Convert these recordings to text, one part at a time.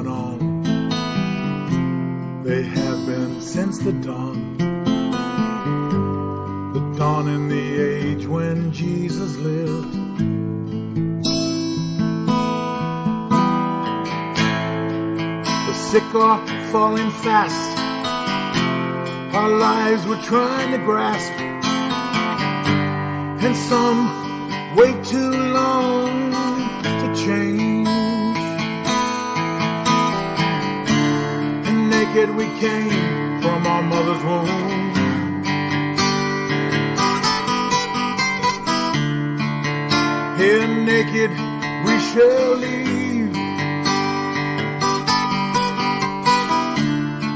going on. They have been since the dawn in the age when Jesus lived. The sick are falling fast, our lives we're trying to grasp, and some wait too long to change. And naked we came from our mother's womb. Here naked we shall leave.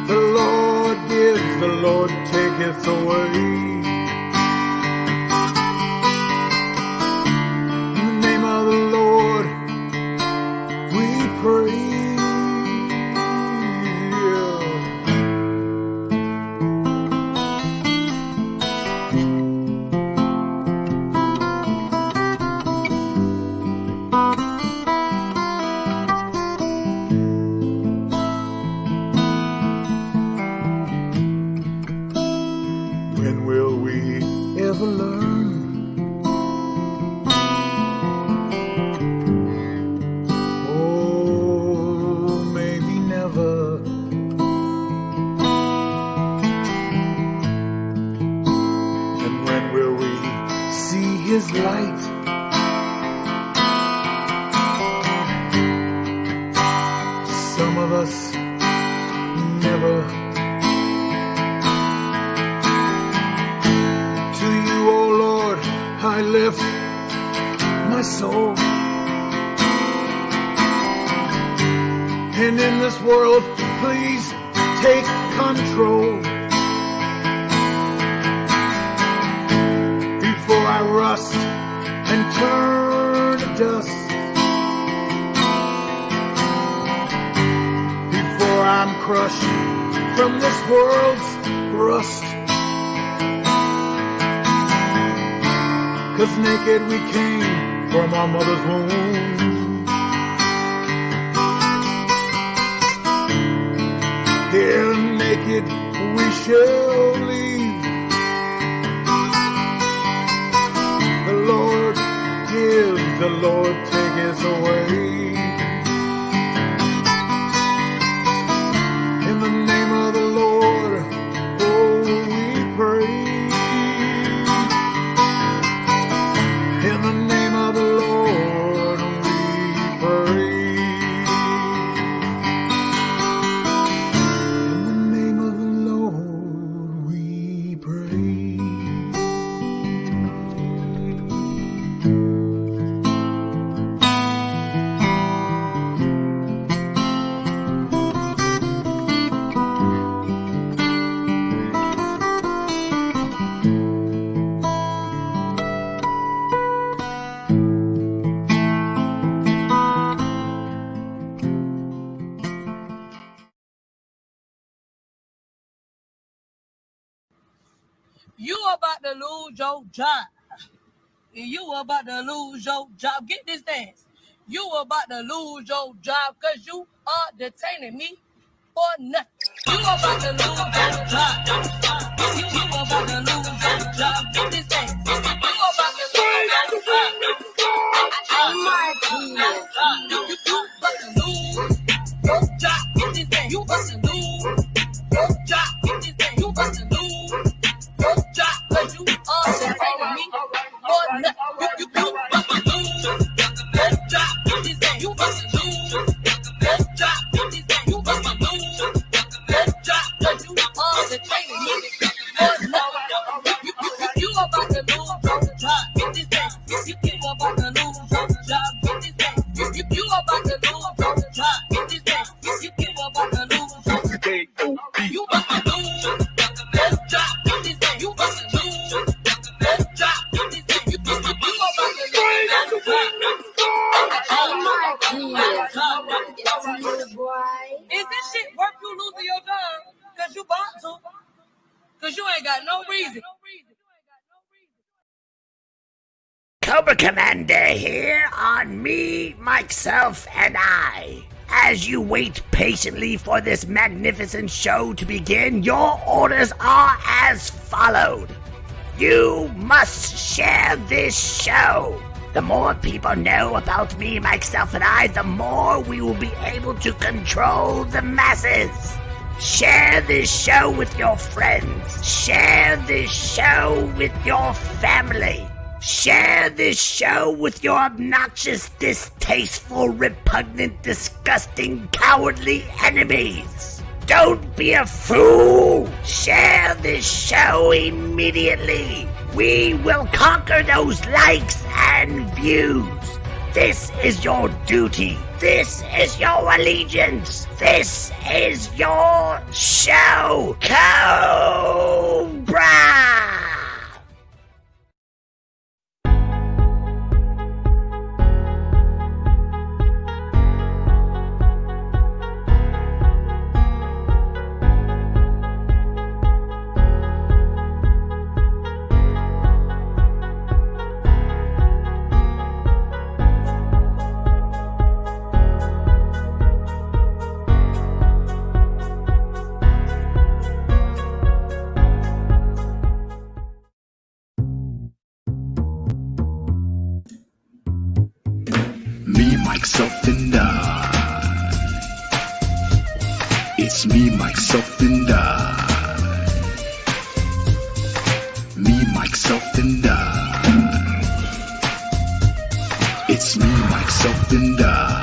The Lord gives, the Lord taketh away. In the name of the Lord we pray. And in this world, please take control before I rust and turn to dust, before I'm crushed from this world's rust. 'Cause naked we came from our mother's womb. Here naked we shall leave. The Lord gives, the Lord taketh away. In the name of the Lord, oh, we pray. In the name of the Lord, we pray. You about to lose your job. You about to lose your job. Get this dance. You about to lose your job because you are detaining me for nothing. You about to lose your job. You about to lose your job. Get this dance. You about to lose your job. Oh my goodness. You about to lose your job. Get this dance. You about to lose your job. Get this dance. You about to lose your job because you are detaining me for nothing. You about to lose your job. Get this dance. You about to lose your job. Get this dance. You about to lose your job because you are detaining me for nothing. You about to lose your job. Get this dance. You about to lose your job. Get this dance. You about to lose your job. Get this dance. You about to lose your job. You about to lose your job. Get this dance. You about to lose your job. Get this dance. You about to lose your job. Oh my goodness, boy. Is this shit worth you losing your job? Cause you bought to. Cause you ain't got no reason. Cobra Commander here on Me, Mikeself and I. as you wait patiently for this magnificent show to begin, your orders are as followed. You must share this show. The more people know about me, myself, and I, the more we will be able to control the masses. Share this show with your friends. Share this show with your family. Share this show with your obnoxious, distasteful, repugnant, disgusting, cowardly enemies. Don't be a fool. Share this show immediately. We will conquer those likes and views. This is your duty. This is your allegiance. This is your show. Cobra! Mikeself and I. It's me, Mikeself and I. Me, Mikeself and I. It's me, Mikeself and I.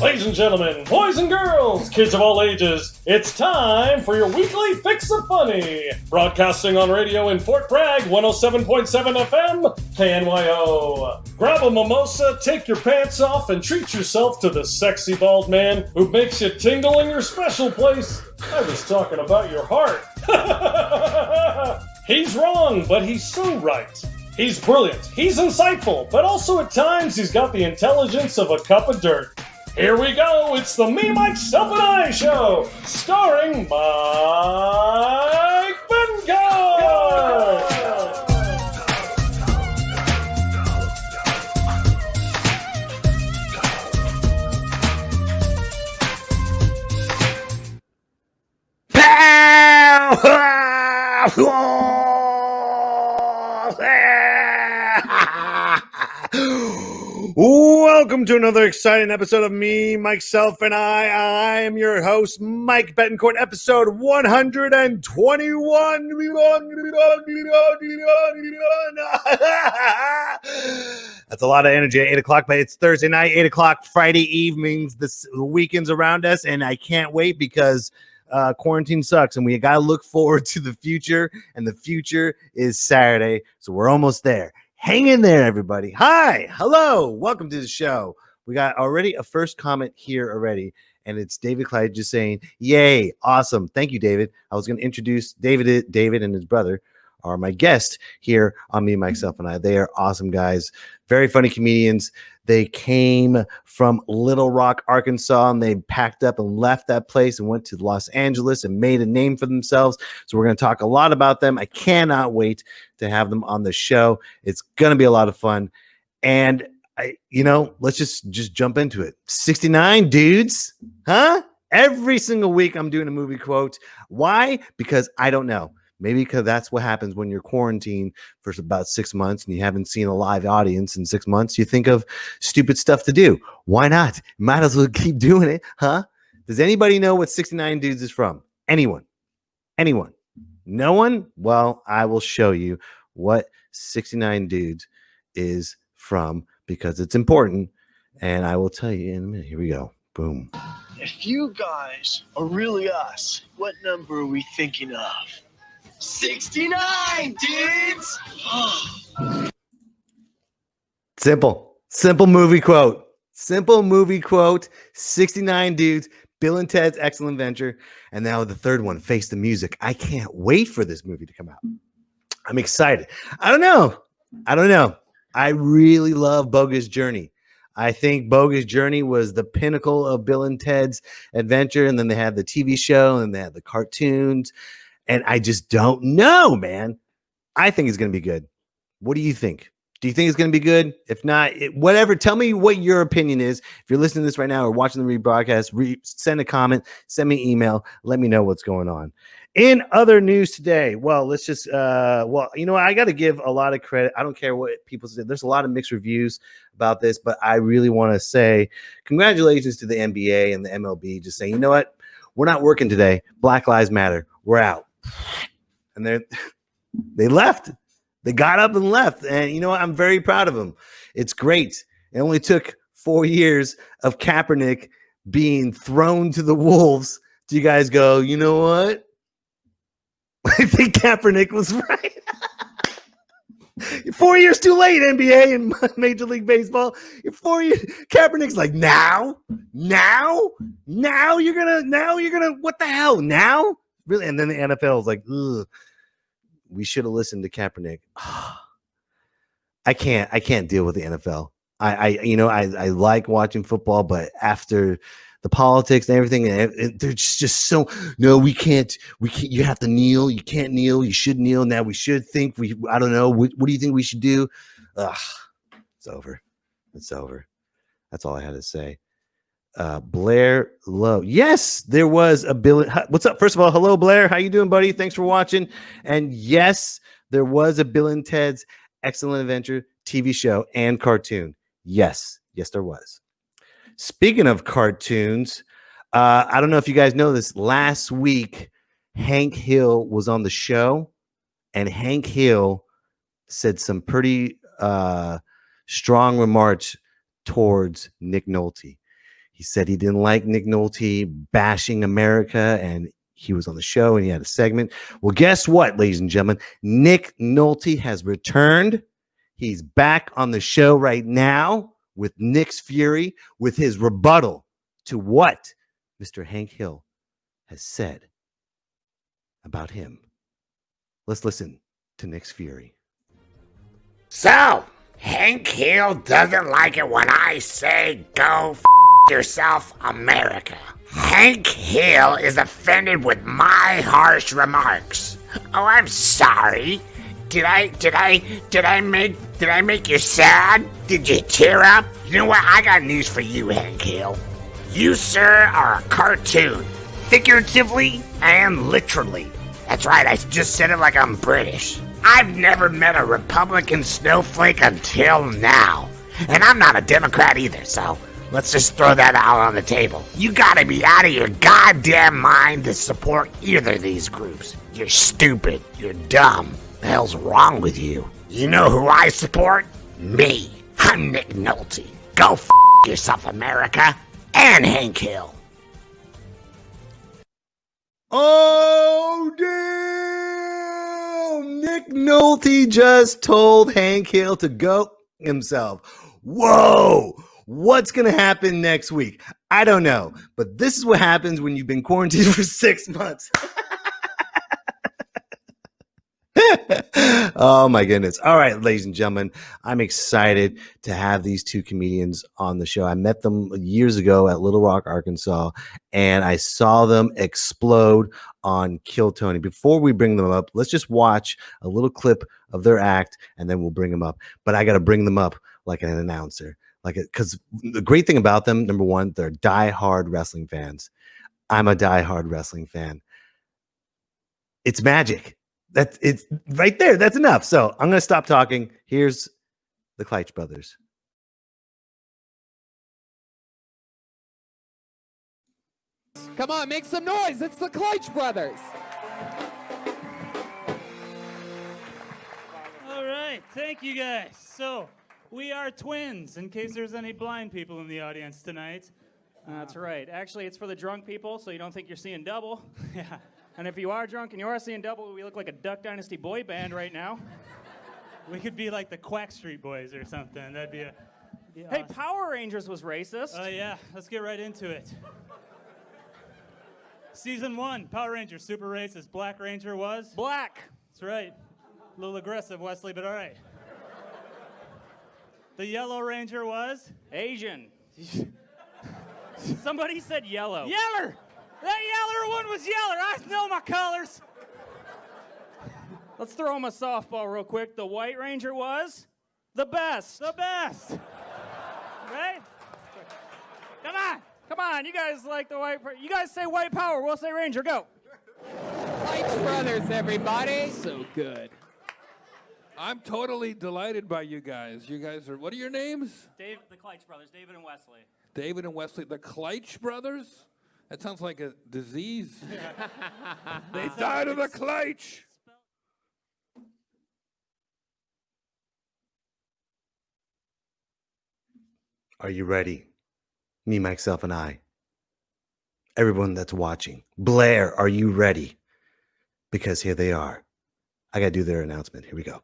Ladies and gentlemen, boys and girls, kids of all ages, it's time for your weekly Fix of Funny. Broadcasting on radio in Fort Bragg, 107.7 FM, KNYO. Grab a mimosa, take your pants off, and treat yourself to the sexy bald man who makes you tingle in your special place. I was talking about your heart. He's wrong, but he's so right. He's brilliant, he's insightful, but also at times he's got the intelligence of a cup of dirt. Here we go, it's the Me, Mikeself and I show, starring Mike Betancourt! Welcome to another exciting episode of Me, Mikeself and I. I am your host, Mike Betancourt, episode 121. That's a lot of energy at 8 o'clock, but it's Thursday night, 8 o'clock, Friday evenings. The weekend's around us, and I can't wait because quarantine sucks, and we got to look forward to the future, and the future is Saturday, so we're almost there. Hang in there, everybody. Hi, hello, welcome to the show. We got already a first comment here already, and it's David Kleitch just saying, yay, awesome. Thank you, David. I was going to introduce David and his brother are my guest here on Me, Mikeself and I. They are awesome guys, very funny comedians. They came from Little Rock, Arkansas, and they packed up and left that place and went to Los Angeles and made a name for themselves. So we're going to talk a lot about them. I cannot wait to have them on the show. It's going to be a lot of fun. And let's just jump into it. 69 dudes, huh? Every single week I'm doing a movie quote. Why? Because I don't know. Maybe because that's what happens when you're quarantined for about 6 months and you haven't seen a live audience in 6 months. You think of stupid stuff to do. Why not? Might as well keep doing it, huh? Does anybody know what 69 Dudes is from? Anyone? No one? Well, I will show you what 69 Dudes is from because it's important, and I will tell you in a minute. Here we go. Boom. If you guys are really us, what number are we thinking of? 69 dudes. Simple movie quote. 69 Dudes, Bill and Ted's Excellent Adventure, and now the third one, Face the Music. I can't wait for this movie to come out. I'm excited. I don't know. I really love Bogus Journey. I think Bogus Journey was the pinnacle of Bill and Ted's Adventure, and then they had the TV show, and they had the cartoons. And I just don't know, man. I think it's going to be good. What do you think? Do you think it's going to be good? If not, whatever. Tell me what your opinion is. If you're listening to this right now or watching the rebroadcast, send a comment, send me an email. Let me know what's going on. In other news today, well, let's just, I got to give a lot of credit. I don't care what people say. There's a lot of mixed reviews about this, but I really want to say congratulations to the NBA and the MLB. Just saying, you know what? We're not working today. Black Lives Matter. We're out. And they left. They got up and left. And you know what? I'm very proud of them. It's great. It only took 4 years of Kaepernick being thrown to the wolves do you guys go, you know what? I think Kaepernick was right. 4 years too late, NBA and Major League Baseball. 4 years. Kaepernick's like, now you're gonna, what the hell? Now? Really? And then the NFL is like, ugh, we should have listened to Kaepernick. I can't deal with the NFL. I like watching football, but after the politics and everything, they're just so, no, we can't, you have to kneel. You can't kneel. You should kneel. Now we should think I don't know. What do you think we should do? It's over. It's over. That's all I had to say. Blair Lowe. Yes, there was a Bill. What's up? First of all, hello, Blair. How you doing, buddy? Thanks for watching. And yes, there was a Bill and Ted's Excellent Adventure TV show and cartoon. Yes, there was. Speaking of cartoons, I don't know if you guys know this. Last week, Hank Hill was on the show, and Hank Hill said some pretty strong remarks towards Nick Nolte. He said he didn't like Nick Nolte bashing America, and he was on the show and he had a segment. Well, guess what, ladies and gentlemen? Nick Nolte has returned. He's back on the show right now with Nick's Fury with his rebuttal to what Mr. Hank Hill has said about him. Let's listen to Nick's Fury. So, Hank Hill doesn't like it when I say go yourself, America. Hank Hill is offended with my harsh remarks. Oh, I'm sorry. Did I make you sad? Did you tear up? You know what? I got news for you, Hank Hill. You, sir, are a cartoon. Figuratively and literally. That's right, I just said it like I'm British. I've never met a Republican snowflake until now. And I'm not a Democrat either, so let's just throw that out on the table. You gotta be out of your goddamn mind to support either of these groups. You're stupid. You're dumb. The hell's wrong with you? You know who I support? Me. I'm Nick Nolte. Go yourself, America. And Hank Hill. Oh, damn! Nick Nolte just told Hank Hill to go himself. Whoa! What's going to happen next week? I don't know. But this is what happens when you've been quarantined for 6 months. Oh my goodness. All right, ladies and gentlemen, I'm excited to have these two comedians on the show. I met them years ago at Little Rock, Arkansas, and I saw them explode on Kill Tony. Before we bring them up, let's just watch a little clip of their act and then we'll bring them up. But I got to bring them up like an announcer. Because the great thing about them, number one, they're diehard wrestling fans. I'm a diehard wrestling fan. It's magic. It's right there. That's enough. So I'm going to stop talking. Here's the Kleitch Brothers. Come on, make some noise. It's the Kleitch Brothers. All right. Thank you, guys. So we are twins, in case there's any blind people in the audience tonight. That's right. Actually, it's for the drunk people, so you don't think you're seeing double. Yeah. And if you are drunk and you are seeing double, we look like a Duck Dynasty boy band right now. We could be like the Quack Street Boys or something. That'd be awesome. Hey, Power Rangers was racist. Oh, yeah. Let's get right into it. Season 1, Power Rangers, super racist. Black Ranger was? Black. That's right. A little aggressive, Wesley, but all right. The Yellow Ranger was? Asian. Somebody said yellow. Yeller! That yeller one was yeller. I know my colors. Let's throw him a softball real quick. The White Ranger was? The best. Right? Come on. You guys like the white. You guys say white power. We'll say Ranger. Go. Kleitch Brothers, everybody. So good. I'm totally delighted by you guys. You guys are. What are your names? The Kleitch Brothers, David and Wesley. David and Wesley, the Kleitch Brothers. That sounds like a disease. They died of the Kleitch. Are you ready? Me, myself, and I. Everyone that's watching. Blair, are you ready? Because here they are. I got to do their announcement. Here we go.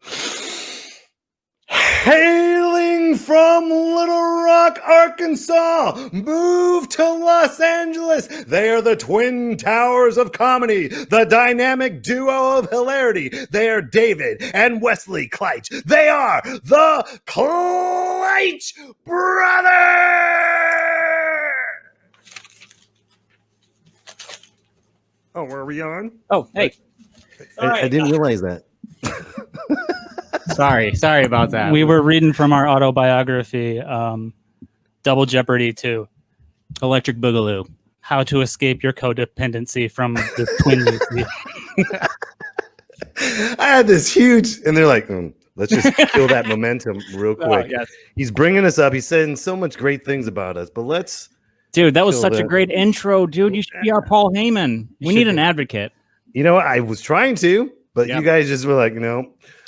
Hailing from Little Rock, Arkansas, moved to Los Angeles. They are the Twin Towers of Comedy, the Dynamic Duo of Hilarity. They are David and Wesley Kleitch. They are the Kleitch Brothers. Oh, where are we on? Oh, hey. I didn't realize that. Sorry about that. We were reading from our autobiography, Double Jeopardy 2, Electric Boogaloo, How to Escape Your Codependency from the Twin UC. I had this huge, and they're like, let's just kill that momentum real quick. yes. He's bringing us up. He's saying so much great things about us, but let's. Dude, that was kill such a that. great intro, dude. You should be our Paul Heyman. We need an advocate. You know what? I was trying to, but you guys just were like,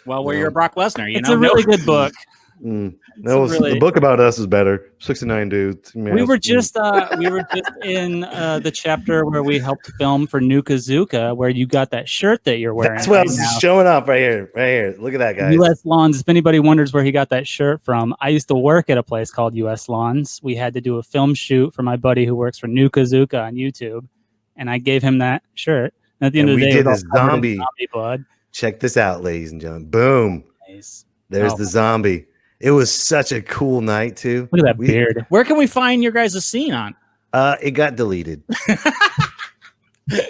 Well, we're your Brock Lesnar. It's a really good book. The book about us is better. 69 dudes. We were just in the chapter where we helped film for Nuka Zuka, where you got that shirt that you're wearing. That's what I was showing up right here. Look at that, guys. U.S. Lawns. If anybody wonders where he got that shirt from, I used to work at a place called U.S. Lawns. We had to do a film shoot for my buddy who works for Nuka Zuka on YouTube, and I gave him that shirt. And at the end of the day, we did this zombie blood. Check this out, ladies and gentlemen. Boom. Nice. There's the zombie. It was such a cool night too. Look at that beard. Where can we find your guys' scene on? It got deleted.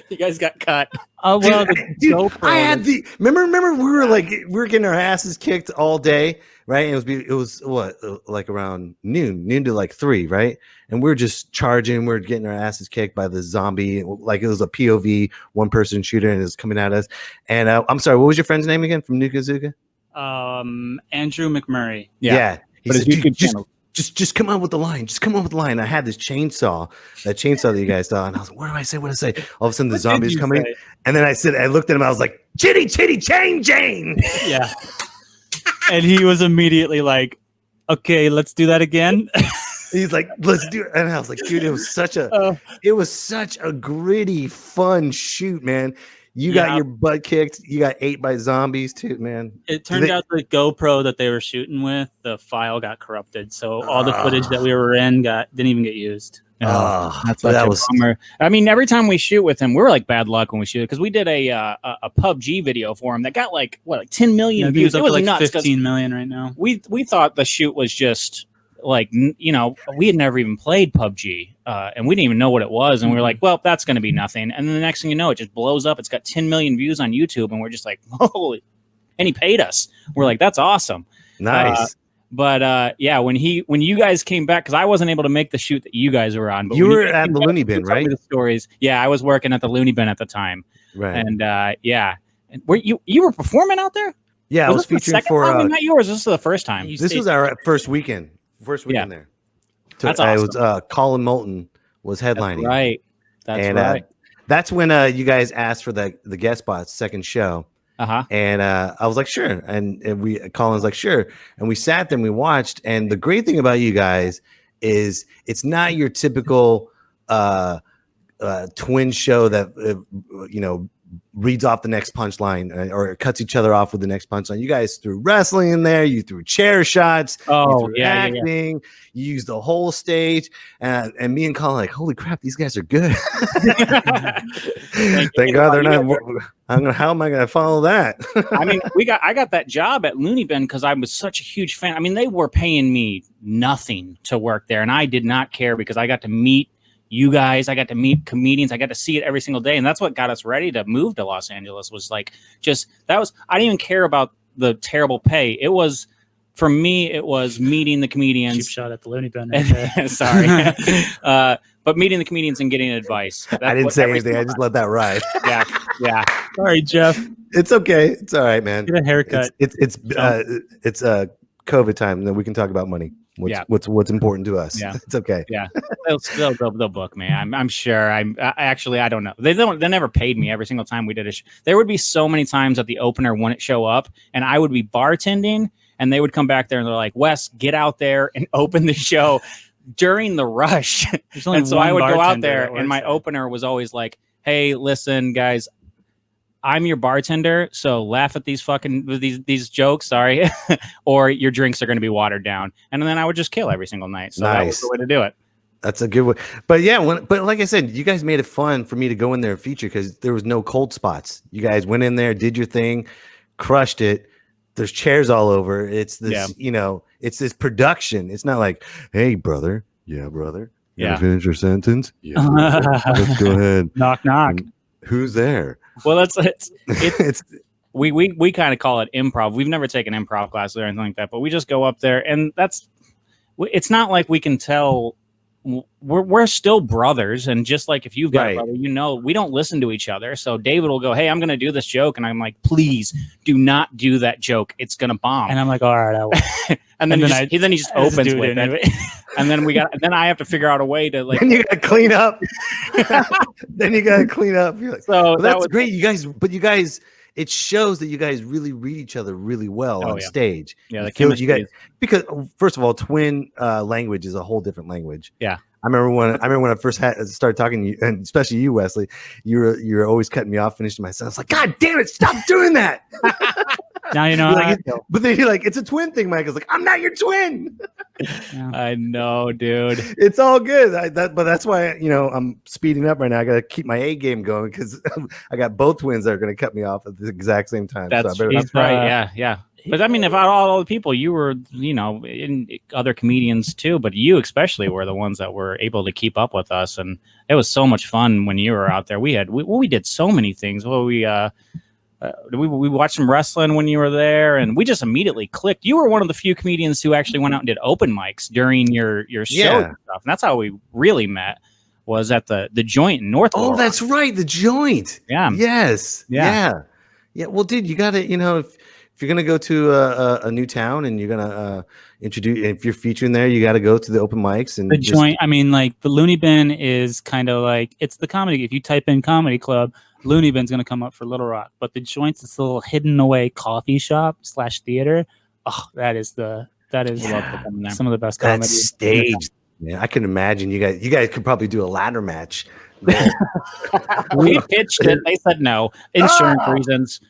You guys got cut. Oh well, dude, I had the remember we were getting our asses kicked all day, right? And it was what, like around noon to like 3, right? And we're just charging. We're getting our asses kicked by the zombie. Like it was a POV, one person shooter, and it was coming at us. And I'm sorry, what was your friend's name again from Nuka Zuka? Andrew McMurray. Yeah. He but said, just come on with the line. Just come on with the line. I had this chainsaw, that you guys saw, and I was like, what do I say? What do I say? All of a sudden the zombie's coming. Say? And then I looked at him, I was like, chitty, chain. Yeah. And he was immediately like, okay, let's do that again. He's like, let's do it. And I was like, dude, it was such a gritty, fun shoot, man. You got your butt kicked. You got ate by zombies too, man. It turned out the GoPro that they were shooting with, the file got corrupted. So all the footage that we were in didn't even get used. That's such a bummer. I mean, every time we shoot with him, we're like bad luck when we shoot, because we did a PUBG video for him that got like 10 million views. It was like nuts. 15 million right now. We thought the shoot was just like, we had never even played PUBG, and we didn't even know what it was, and we were like, well, that's going to be nothing. And then the next thing you know, it just blows up. It's got 10 million views on YouTube, and we're just like, holy! And he paid us. We're like, that's awesome. Nice. But when you guys came back, because I wasn't able to make the shoot that you guys were on. But you were at the Loony Bin, right? The stories. Yeah, I was working at the Loony Bin at the time. Right. And and were you were performing out there? Yeah, I was featuring for. Not yours. This is the first time. This was our first weekend. There. That's awesome. It was Colin Moulton was headlining. That's right. That's when you guys asked for the guest spot, second show. And I was like, sure. And Colin's like, sure. And we sat there and we watched. And the great thing about you guys is it's not your typical twin show that reads off the next punchline or cuts each other off with the next punchline. You guys threw wrestling in there. You threw chair shots. Oh, acting. You used the whole stage. And me and Colin like, holy crap, these guys are good. Thank God they're not. How am I going to follow that? I mean, I got that job at Loony Bin because I was such a huge fan. I mean, they were paying me nothing to work there, and I did not care because I got to meet you guys, I got to meet comedians, I got to see it every single day, and that's what got us ready to move to Los Angeles. Was like I didn't even care about the terrible pay. It was for me, it was meeting the comedians. Cheap shot at the Loony bin. Right Sorry. But meeting the comedians and getting advice. I didn't say anything. I just let that ride. Yeah. Sorry, Jeff. It's okay. It's all right, man. Get a haircut. It's COVID time. Then we can talk about money. What's important to us. Yeah. It's okay. Yeah. They'll book me. I'm sure. I don't know. They never paid me every single time we did there would be so many times that the opener wouldn't show up and I would be bartending and they would come back there and they're like, Wes, get out there and open the show during the rush. And so I would go out there and my opener was always like, hey, listen, guys, I'm your bartender, so laugh at these jokes, sorry, or your drinks are going to be watered down. And then I would just kill every single night. So that was the way to do it. That's a good way. But yeah, but like I said, you guys made it fun for me to go in there and feature because there was no cold spots. You guys went in there, did your thing, crushed it. There's chairs all over. It's this, it's this production. It's not like, hey, brother. Yeah, brother. You finish your sentence? Yeah. Let's go ahead. Knock, knock. Who's there? Well, we kind of call it improv. We've never taken improv classes or anything like that, but we just go up there and it's not like we can tell. We're still brothers, and just like if you've got a brother, we don't listen to each other. So David will go, "Hey, I'm going to do this joke," and I'm like, "Please do not do that joke. It's going to bomb." And I'm like, "All right, I will." and then he just opens with it, and then I have to figure out a way to like. Then you got to clean up. You're like, so that's great, you guys. It shows that you guys really read each other really well on stage. Yeah, the chemistry because first of all, twin language is a whole different language. Yeah, I remember when I first started talking to you, and especially you, Wesley. You were always cutting me off, finishing my sentence. Like, God damn it, stop doing that. Now you know. But then you're like, it's a twin thing. Michael's like, I'm not your twin. Yeah. I know, dude. It's all good. But that's why I'm speeding up right now. I got to keep my A game going because I got both twins that are going to cut me off at the exact same time. That's right. Yeah. But I mean, if all the people you were, in other comedians too, but you especially were the ones that were able to keep up with us, and it was so much fun when you were out there. We did so many things. Well, we watched some wrestling when you were there, and we just immediately clicked. You were one of the few comedians who actually went out and did open mics during your show and stuff. And that's how we really met. Was at the joint in North. Oh, that's right, the joint. Yeah. Yes. Yeah. Well, dude, you got to if you're gonna go to a new town and you're gonna introduce, if you're featuring there, you got to go to the open mics and the joint. I mean, like the Loony Bin is kind of like it's the comedy. If you type in comedy club, Loony Bin's gonna come up for Little Rock. But the joint's this little hidden away coffee shop / theater. Oh, that is some of the best comedy. That stage. Yeah, I can imagine you guys could probably do a ladder match. We pitched it. They said no. Insurance reasons.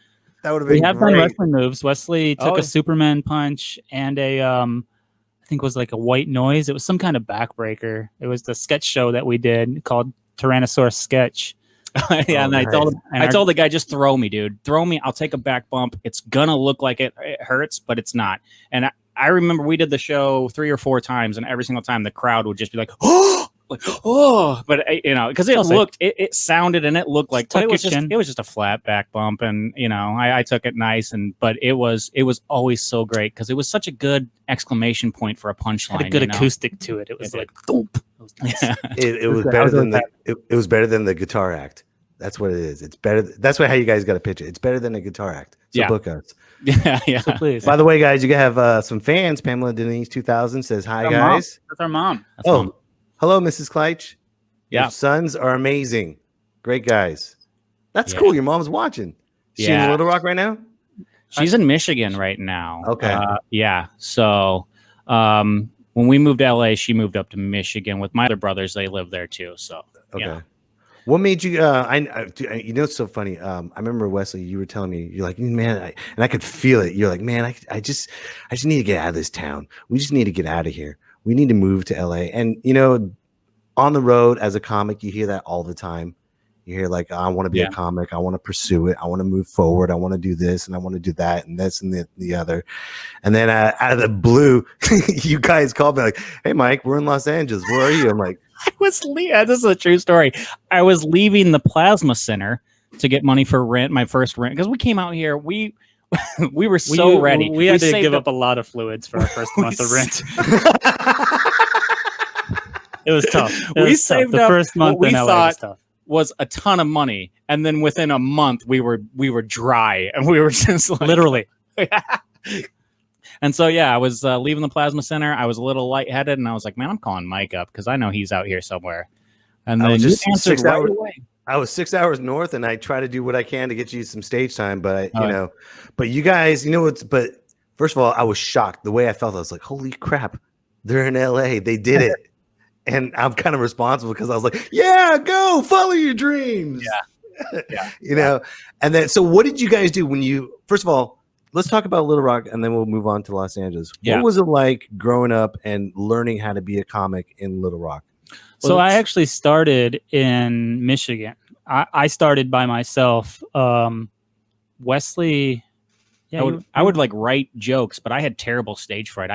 That would have been. We have done wrestling moves. Wesley took a Superman punch and I think it was like a white noise. It was some kind of backbreaker. It was the sketch show that we did called Tyrannosaurus Sketch. Yeah, and I told the guy, just throw me, dude. Throw me. I'll take a back bump. It's gonna look like it hurts, but it's not. And I remember we did the show 3 or 4 times, and every single time the crowd would just be like, oh, but because it sounded and it looked like, but it was just a flat back bump, and I took it nice, but it was always so great because it was such a good exclamation point for a punchline. Had a good acoustic to it. It was like, thump. It was better than it was better than the guitar act. That's what it is. It's better. That's how you guys got to pitch it. It's better than a guitar act. So book us. Yeah. So please. By the way, guys, you have some fans. Pamela Denise 2000 says hi, guys. That's our mom. Hello, Mrs. Kleitch. Yeah. Your sons are amazing. Great guys. That's cool. Your mom's watching. Is she in Little Rock right now? She's in Michigan right now. Okay. So when we moved to LA, she moved up to Michigan with my other brothers. They live there too. So okay. What made you? It's so funny. I remember Wesley. You were telling me, you're like, man, and I could feel it. You're like, man, I just need to get out of this town. We just need to get out of here. We need to move to LA. And on the road as a comic, you hear that all the time. You hear like, I want to be a comic. I want to pursue it. I want to move forward. I want to do this and I want to do that and this and the other. And then out of the blue, you guys called me like, hey, Mike, we're in Los Angeles. Where are you? I'm like, this is a true story. I was leaving the Plasma Center to get money for rent, my first rent, because we came out here. We we were so ready. We had to saved give up a lot of fluids for our first month of rent. It was tough. We saved the up first month what we in LA thought was tough. was a ton of money, and then within a month we were dry, and we were just like, Literally. And so I was leaving the plasma center. I was a little lightheaded, and I was like, "Man, I'm calling Mike up because I know he's out here somewhere." And then I was you just answered 6 right hours. away. I was 6 hours north, and I try to do what I can to get you some stage time. But but you guys, but first of all, I was shocked the way I felt. I was like, "Holy crap, they're in LA. They did it." And I'm kind of responsible because I was like, "Yeah, go follow your dreams." Yeah. And then, so what did you guys do when you? First of all, let's talk about Little Rock, and then we'll move on to Los Angeles. Yeah. What was it like growing up and learning how to be a comic in Little Rock? So I actually started in Michigan. I started by myself. Wesley, I would like write jokes, but I had terrible stage fright.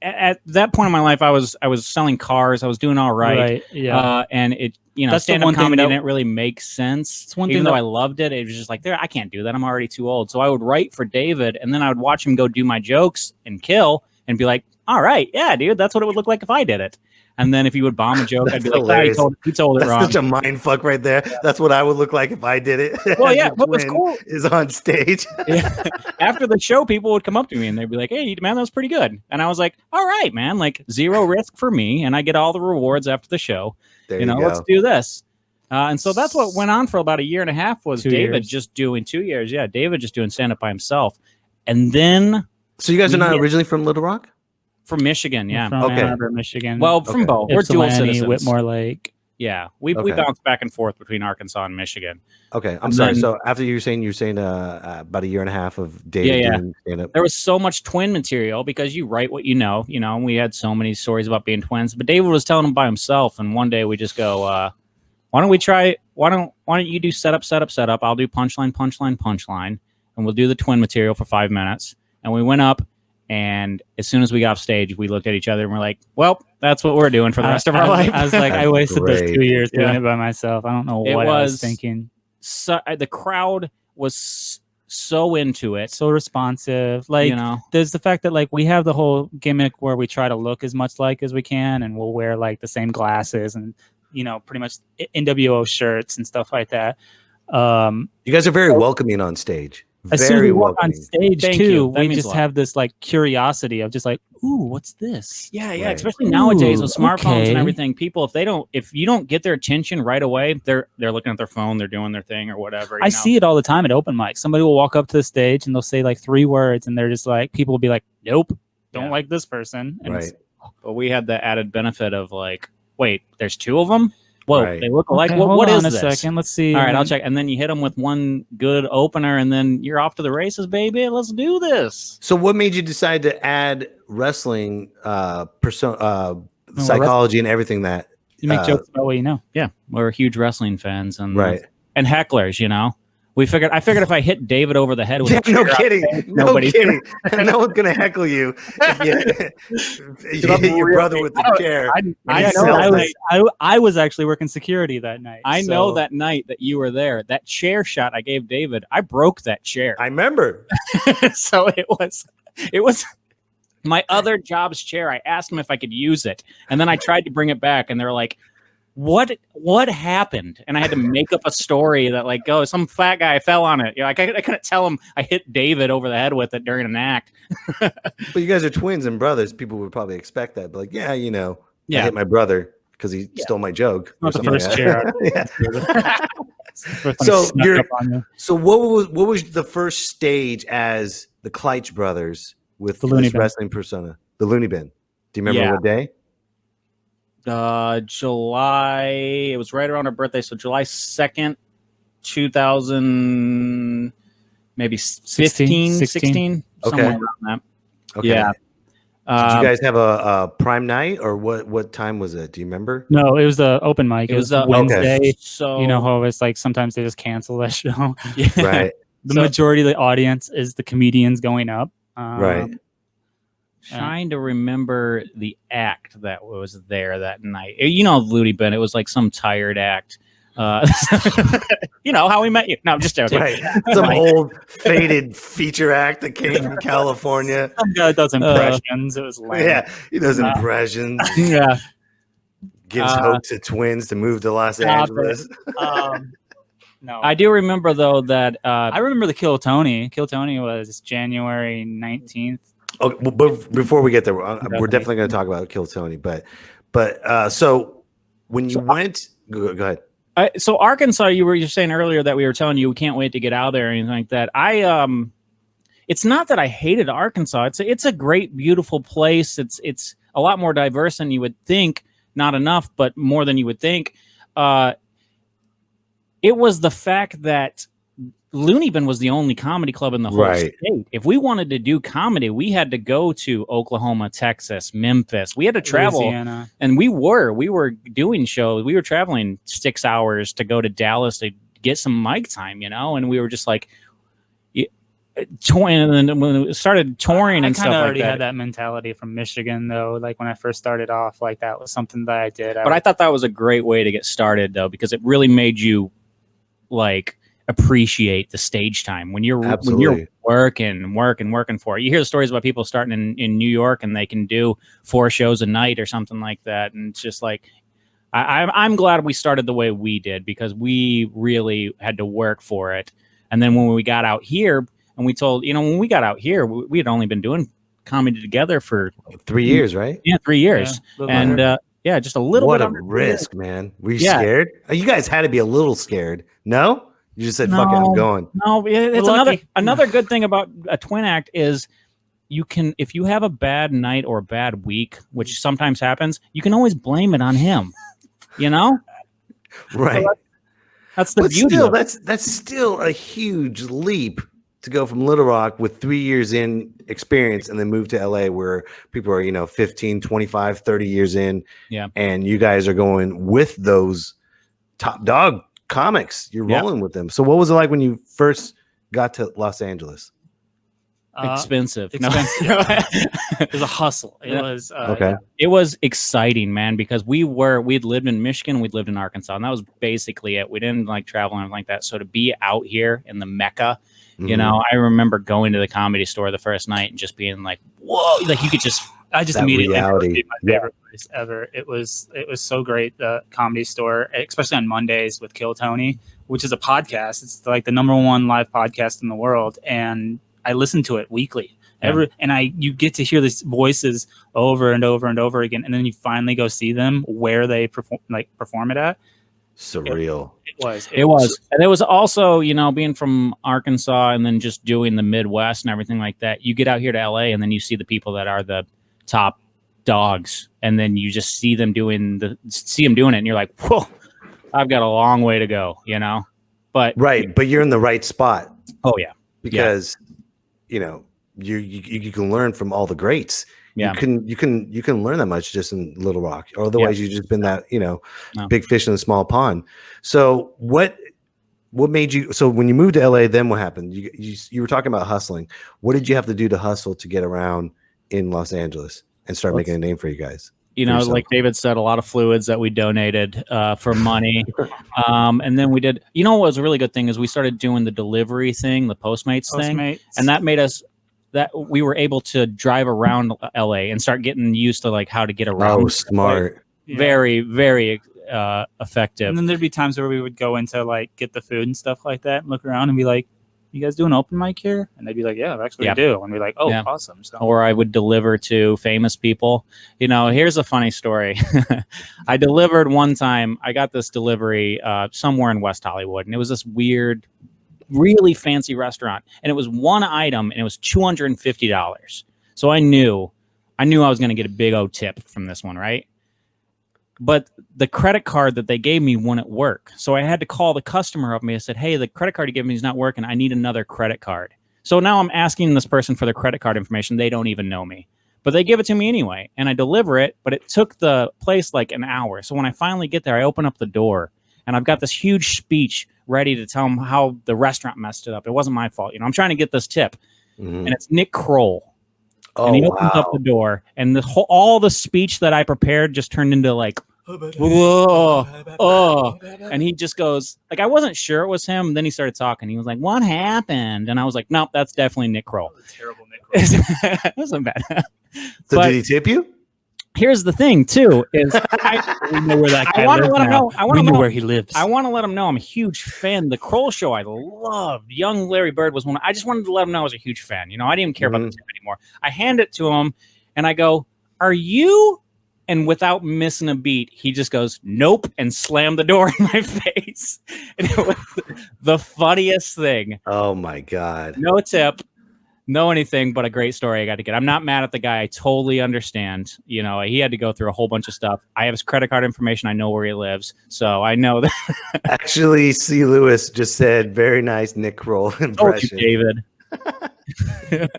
At that point in my life, I was selling cars. I was doing all right. And it, That's the stand-up one thing comedy that- didn't really make sense. It's one Even thing though that- I loved it, it was just like, I can't do that. I'm already too old. So I would write for David, and then I would watch him go do my jokes and kill, and be like, all right, yeah, dude, that's what it would look like if I did it. And then if he would bomb a joke, I'd be like, hilarious. he told it That's wrong. such a mind fuck right there. That's what I would look like if I did it. Well, As yeah, your what was twin cool is on stage. After the show, people would come up to me and they'd be like, "Hey, man, that was pretty good." And I was like, "All right, man, like zero risk for me, and I get all the rewards after the show. There you go. Let's do this." And so that's what went on for about a year and a half. Was 2 David years. just doing 2 years? Yeah, David just doing stand up by himself, and then So you guys are not originally from Little Rock? from Michigan. Yeah, From Okay. Ann Arbor, Michigan. well, from both. We're dual Ypsilanti, citizens. Whitmore Lake. Yeah, we Okay. bounce back and forth between Arkansas and Michigan. Okay, I'm And sorry. then- So after you're saying about a year and a half of David Yeah. doing stand-up. There was so much twin material because you write what you know, and we had so many stories about being twins. But David was telling them by himself, and one day we just go, "Why don't we try? Why don't you do setup? I'll do punchline, and we'll do the twin material for 5 minutes." And we went up, and as soon as we got off stage, we looked at each other and we're like, "Well, that's what we're doing for the rest of our life." I was like, I wasted those Great. 2 years doing Yeah. it by myself. I don't know It what I was was- thinking. So, the crowd was so into it. So responsive. Like, there's the fact that like we have the whole gimmick where we try to look as much like as we can, and we'll wear like the same glasses and pretty much NWO shirts and stuff like that. You guys are very welcoming on stage. As soon as Very we walk on welcoming. stage Thank too, you. That we means just a lot. have this like curiosity of just like, ooh, what's this? Yeah, Right. especially nowadays with Ooh, smartphones okay. and everything. People, if you don't get their attention right away, they're looking at their phone, they're doing their thing or whatever. I see it all the time at open mics. Somebody will walk up to the stage and they'll say like 3 words, and they're just like, people will be like, nope, don't Yeah. like this person. And Right. But we had the added benefit of like, wait, there's 2 of them. Whoa, Right. they look alike. Okay, What hold is on a this? second. Let's see. All right, I'll check. And then you hit them with one good opener, and then you're off to the races, baby. Let's do this. So what made you decide to add wrestling psychology and everything that You make jokes about what you know. Yeah, we're huge wrestling fans, and Right. and hecklers. I figured if I hit David over the head with Yeah, a chair no on kidding. stage, No nobody's kidding. No one's gonna heckle you if you hit your brother with the chair. I was actually working security that night. I know that night that you were there. That chair shot I gave David, I broke that chair. I remember. So it was my other job's chair. I asked him if I could use it, and then I tried to bring it back, and they're like, "What happened?" And I had to make up a story that like, "Oh, some fat guy fell on it." I couldn't tell him I hit David over the head with it during an act. But you guys are twins and brothers. People would probably expect that. But like, I Yeah. hit my brother because he stole my joke. or Not the something first like chair. that. First time So I snuck up on you. So what was the first stage as the Kleitch Brothers with The Loony this Bin. wrestling persona? The Loony Bin. Do you remember Yeah. what day? July. It was right around our birthday, so July 2nd, 2000, maybe 15, 16, Okay. somewhere around that. Okay. Yeah. Did you guys have a prime night or what time was it? Do you remember? No, it was the open mic. It was Wednesday. Okay. So You know how it's like sometimes they just cancel that show. Yeah. Right. The majority of the audience is the comedians going up. Right. Trying to remember the act that was there that night. You know, Loony Bin. It was like some tired act. You know how we met you. No, I'm just joking. Right. Some old faded feature act that came from California. Some guy does impressions. It was lame. Yeah, he does impressions. Yeah. Gives hope to twins to move to Los Angeles. No, I do remember though that I remember the Kill Tony. Kill Tony was January 19th. Okay, well, but before we get there, we're definitely going to talk about Kill Tony. But so when you went, go ahead. So Arkansas, you were saying earlier that we were telling you we can't wait to get out there or anything like that. It's not that I hated Arkansas. It's a great, beautiful place. It's a lot more diverse than you would think. Not enough, but more than you would think. It was the fact that Loony Bin was the only comedy club in the whole state. If we wanted to do comedy, we had to go to Oklahoma, Texas, Memphis. We had to travel, Louisiana. And we were doing shows. We were traveling 6 hours to go to Dallas to get some mic time, you know. And we were just like, touring. And then when we started touring and stuff like that, I already had that mentality from Michigan, though. Like when I first started off, like that was something that I did. But I thought that was a great way to get started, though, because it really made you like appreciate the stage time when you're working for it. You hear the stories about people starting in New York and they can do 4 shows a night or something like that, and it's just like I'm glad we started the way we did, because we really had to work for it. And then when we got out here and when we got out here, we had only been doing comedy together for 3 years, right? Yeah, 3 years. Yeah, and just a little what bit a risk, man. Were you scared? You guys had to be a little scared. No? You just said, fuck it, I'm going. No, it's another good thing about a twin act is you can, if you have a bad night or a bad week, which sometimes happens, you can always blame it on him. You know? Right. So that's the beauty. Still, that's still a huge leap to go from Little Rock with 3 years in experience and then move to LA where people are, 15, 25, 30 years in. Yeah. And you guys are going with those top dog comics. You're rolling with them. So what was it like when you first got to Los Angeles? Expensive. It was a hustle. It was okay. It was exciting, man, because we'd lived in Michigan, we'd lived in Arkansas, and that was basically it. We didn't like travel and like that. So to be out here in the Mecca, I remember going to the Comedy Store the first night and just being like, whoa, like you could just I just that immediately reality. my favorite place ever. It was so great. The Comedy Store, especially on Mondays with Kill Tony, which is a podcast. It's like the #1 live podcast in the world, and I listen to it weekly. You get to hear these voices over and over and over again, and then you finally go see them where they perform it at. Surreal. It was. And it was also, being from Arkansas and then just doing the Midwest and everything like that. You get out here to LA and then you see the people that are the top dogs, and then you just see them doing it, and you're like, whoa, I've got a long way to go, But but you're in the right spot. Oh yeah. Because you can learn from all the greats. Yeah. You can learn that much just in Little Rock. Or otherwise you've just been that, big fish in a small pond. So what made you, so when you moved to LA, then what happened? You were talking about hustling. What did you have to do to hustle to get around in Los Angeles and start making a name for you guys? Like David said, a lot of fluids that we donated for money. And then we did, what was a really good thing is we started doing the delivery thing, the Postmates thing. And that made us, that we were able to drive around LA and start getting used to like how to get around. Oh, smart. Very, very effective. And then there'd be times where we would go into like get the food and stuff like that and look around and be like, you guys do an open mic here? And they'd be like, yeah, actually we do. And we're like, oh, awesome. So. Or I would deliver to famous people. Here's a funny story. I delivered one time. I got this delivery somewhere in West Hollywood, and it was this weird, really fancy restaurant. And it was one item, and it was $250. So I knew I was going to get a big old tip from this one, right? But the credit card that they gave me wouldn't work. So I had to call the customer up. I said, hey, the credit card you gave me is not working. I need another credit card. So now I'm asking this person for their credit card information. They don't even know me. But they give it to me anyway. And I deliver it. But it took the place like an hour. So when I finally get there, I open up the door. And I've got this huge speech ready to tell them how the restaurant messed it up. It wasn't my fault. I'm trying to get this tip. And it's Nick Kroll. Oh, and he opens up the door, and all the speech that I prepared just turned into like whoa, oh, and he just goes like, I wasn't sure it was him. Then he started talking. He was like, "What happened?" And I was like, "Nope, that's definitely Nick Kroll." Terrible Nick Kroll. It wasn't bad. So But did he tip you? here's the thing, too, is We know where that guy I want to lives let him now. know. I want We to know know where he lives. I want to let him know I'm a huge fan. The Kroll Show I loved. Young Larry Bird was one. I just wanted to let him know I was a huge fan. You know, I didn't even care about the tip anymore. I hand it to him, and I go, "Are you?" And without missing a beat, he just goes, "Nope," and slammed the door in my face. And it was the funniest thing. Oh my God. No tip, no anything, but a great story I got to get. I'm not mad at the guy. I totally understand. You know, he had to go through a whole bunch of stuff. I have his credit card information. I know where he lives. So I know that. Actually, C. Lewis just said, very nice Nick Kroll Told you, impression. David. Let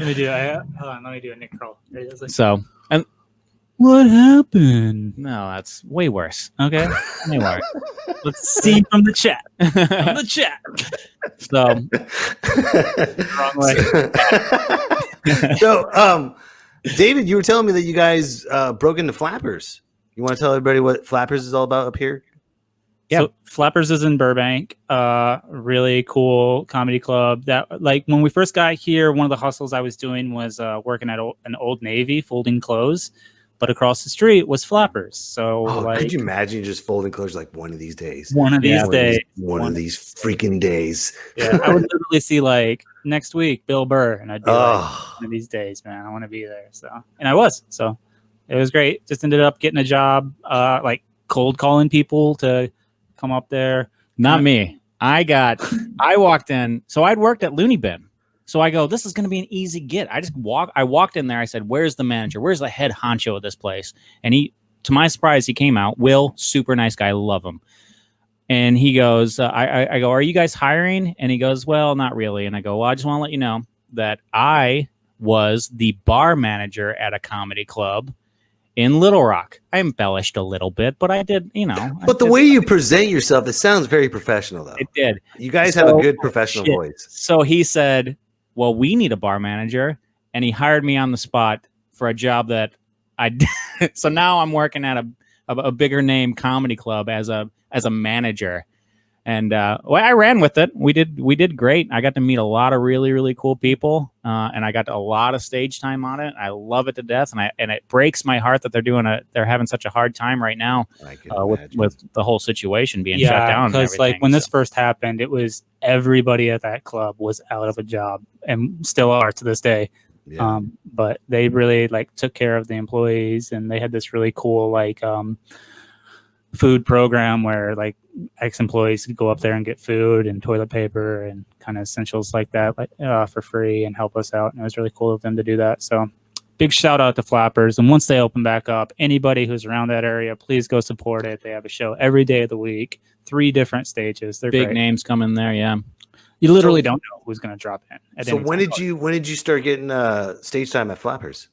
me do. Hold on. Let me do a Nick Kroll. So, and What happened? no, that's way worse. Okay. Way worse. Let's see from the chat. From the chat. So, Wrong way. So, David, you were telling me that you guys broke into Flappers. You want to tell everybody what Flappers is all about up here? Yeah. So Flappers is in Burbank. Really cool comedy club. That, like, when we first got here, one of the hustles I was doing was working at an Old Navy folding clothes, but across the street was Flappers. So like, could you imagine just folding clothes like one of these days? One of these days. One of these freaking days. Yeah, I would literally see like next week Bill Burr, and I'd be like, Oh. one of these days, man, I want to be there. So, and I was. So it was great. Just ended up getting a job, like cold calling people to come up there. not me. I walked in. So I'd worked at Loony Bin. So I go, this is going to be an easy get. I walked in there. I said, where's the manager? Where's the head honcho of this place? And he, to my surprise, he came out. Will, super nice guy. Love him. And he goes, I go, are you guys hiring? And he goes, well, not really. And I go, well, I just want to let you know that I was the bar manager at a comedy club in Little Rock. I embellished a little bit, but I did, you know. But the way you present yourself, it sounds very professional, though. It did. You guys have a good professional voice. So he said, well, we need a bar manager. And he hired me on the spot for a job that I did. So now I'm working at a bigger name comedy club as a manager. And well, I ran with it. We did great. I got to meet a lot of really, really cool people, and I got a lot of stage time on it. I love it to death, and it breaks my heart that they're having such a hard time right now with the whole situation being shut down. Because like when this first happened, it was everybody at that club was out of a job, and still are to this day. Yeah. But they really like took care of the employees, and they had this really cool like food program where like ex-employees could go up there and get food and toilet paper and kind of essentials like that, like for free, and help us out. And it was really cool of them to do that. So big shout out to Flappers. And once they open back up, anybody who's around that area, please go support it. They have a show every day of the week, 3 different stages. They're big great. names coming there. Yeah. You literally don't know who's going to drop in. So when did you start getting stage time at Flappers?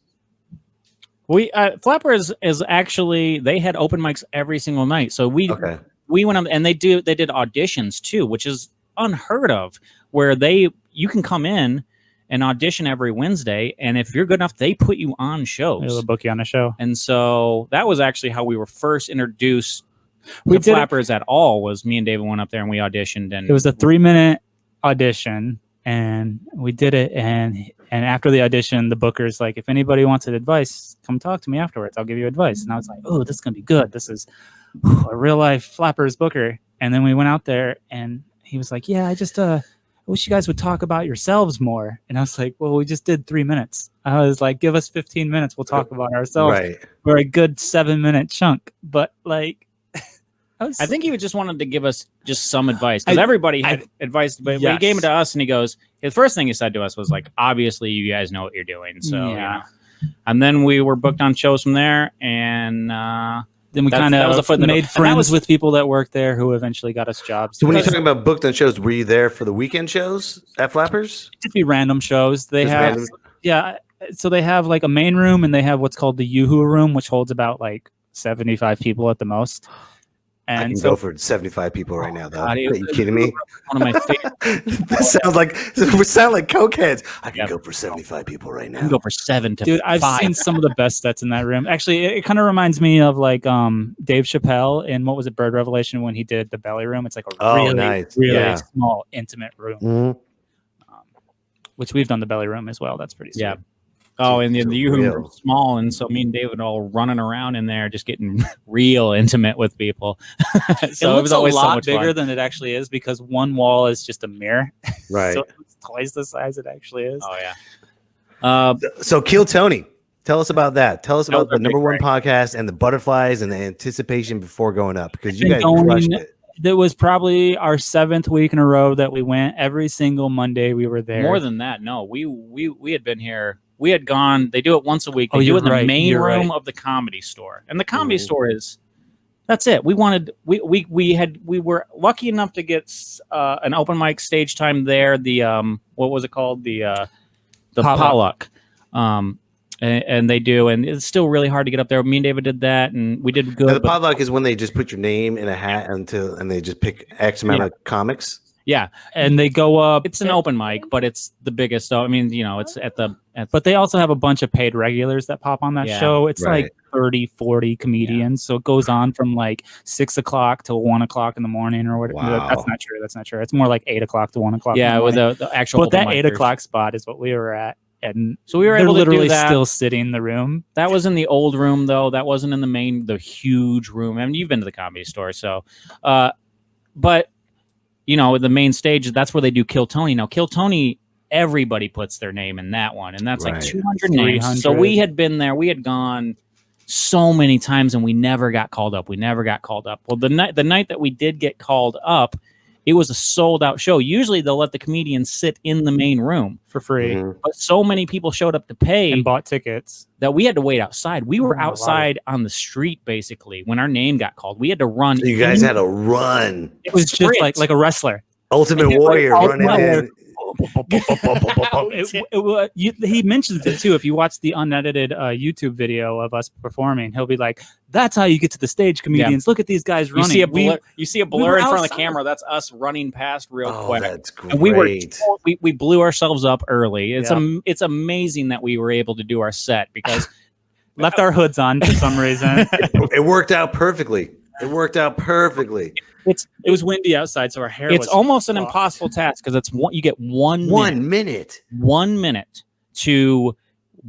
We Flappers is actually, they had open mics every single night. So we went on, and they did auditions too, which is unheard of, where you can come in and audition every Wednesday, and if you're good enough, they put you on shows. They'll book you on a show. And so that was actually how we were first introduced to Flappers at all. Was me and David went up there and we auditioned, and it was a 3-minute audition, and we did it. And after the audition, the booker's like, if anybody wants advice, come talk to me afterwards. I'll give you advice. And I was like, oh, this is going to be good. This is a real life Flappers booker. And then we went out there, and he was like, yeah, I just wish you guys would talk about yourselves more. And I was like, well, we just did 3 minutes. I was like, give us 15 minutes. We'll talk about ourselves for a good 7-minute chunk. But like, I think he just wanted to give us just some advice, because everybody had advice, but he gave it to us, and he goes, the first thing he said to us was like, obviously you guys know what you're doing. So, you know. And then we were booked on shows from there, and then we kind of made friends with people that worked there who eventually got us jobs. So when you're talking about booked on shows, were you there for the weekend shows at Flappers? It'd be random shows. They have, so they have like a main room, and they have what's called the Yoo-Hoo room, which holds about like 75 people at the most. I And can so go for 75 people right now, though. God, Are you kidding me? One of my favorite. That sound like cokeheads. I can go for 75 people right I now. can go for 7 to dude, I've 5. seen some of the best sets in that room. Actually, it kind of reminds me of like Dave Chappelle in what was it, Bird Revelation, when he did the belly room. It's like a really small, intimate room. Mhm. Which we've done the belly room as well. That's pretty sweet. Yeah. Oh, and the room real. was small, and so me and David all running around in there, just getting real intimate with people. So it was always a lot much bigger fun. than it actually is because one wall is just a mirror. Right. So it's twice the size it actually is. Oh yeah. So Kill Tony. Tell us about that. Tell us about the was number one great. podcast and the butterflies and the anticipation before going up, because you Been guys going- crushed it. That was probably our 7th week in a row that we went. Every single Monday we were there. More than that, no. We had been here. We had gone. They do it once a week. They Oh, do you're it in the right, main you're room right. of the Comedy Store, and the Comedy Store is. That's it. We were lucky enough to get an open mic stage time there. The what was it called? The Pollock. And they do, and it's still really hard to get up there. Me and David did that, and we did good. Now, the potluck is when they just put your name in a hat and they just pick X amount of comics. Yeah, and they go up. It's an open mic, but it's the biggest. I mean, it's at the. But they also have a bunch of paid regulars that pop on that Yeah, show. It's right. like 30, 40 comedians. So it goes on from like 6 o'clock till 1 o'clock in the morning or whatever. Wow. That's not true. That's not true. It's more like 8 o'clock to 1 o'clock. Yeah, in the with morning. the actual. But that open 8 micers. o'clock spot is what we were at. And So we were they're able to do literally that. still sitting in the room. That was in the old room, though. That wasn't in the huge room. I mean, you've been to the Comedy Store, so. But, the main stage, that's where they do Kill Tony. Now, Kill Tony, everybody puts their name in that one, and that's like Right. 200 names. So 300. we had been there. We had gone so many times, and we never got called up. Well, the night that we did get called up, it was a sold-out show. Usually, they'll let the comedians sit in the main room For free. Mhm. but so many people showed up to pay And bought tickets. that we had to wait outside. We were Oh, wow. outside on the street basically when our name got called. We had to run. So you guys had to run. It was just Sprint. like a wrestler. Ultimate Warrior running in. He mentions it too. If you watch the unedited YouTube video of us performing, he'll be like, "That's how you get to the stage, comedians. Look at these guys You running." see a blur, we were in front of the outside. camera. That's us running past real Oh, quick. that's great. And we blew ourselves up early. It's amazing that we were able to do our set because Left our hoods on for some reason. It worked out perfectly. It was windy outside, so our hair. it's was almost an fucked. impossible task because you get 1 minute. 1 minute to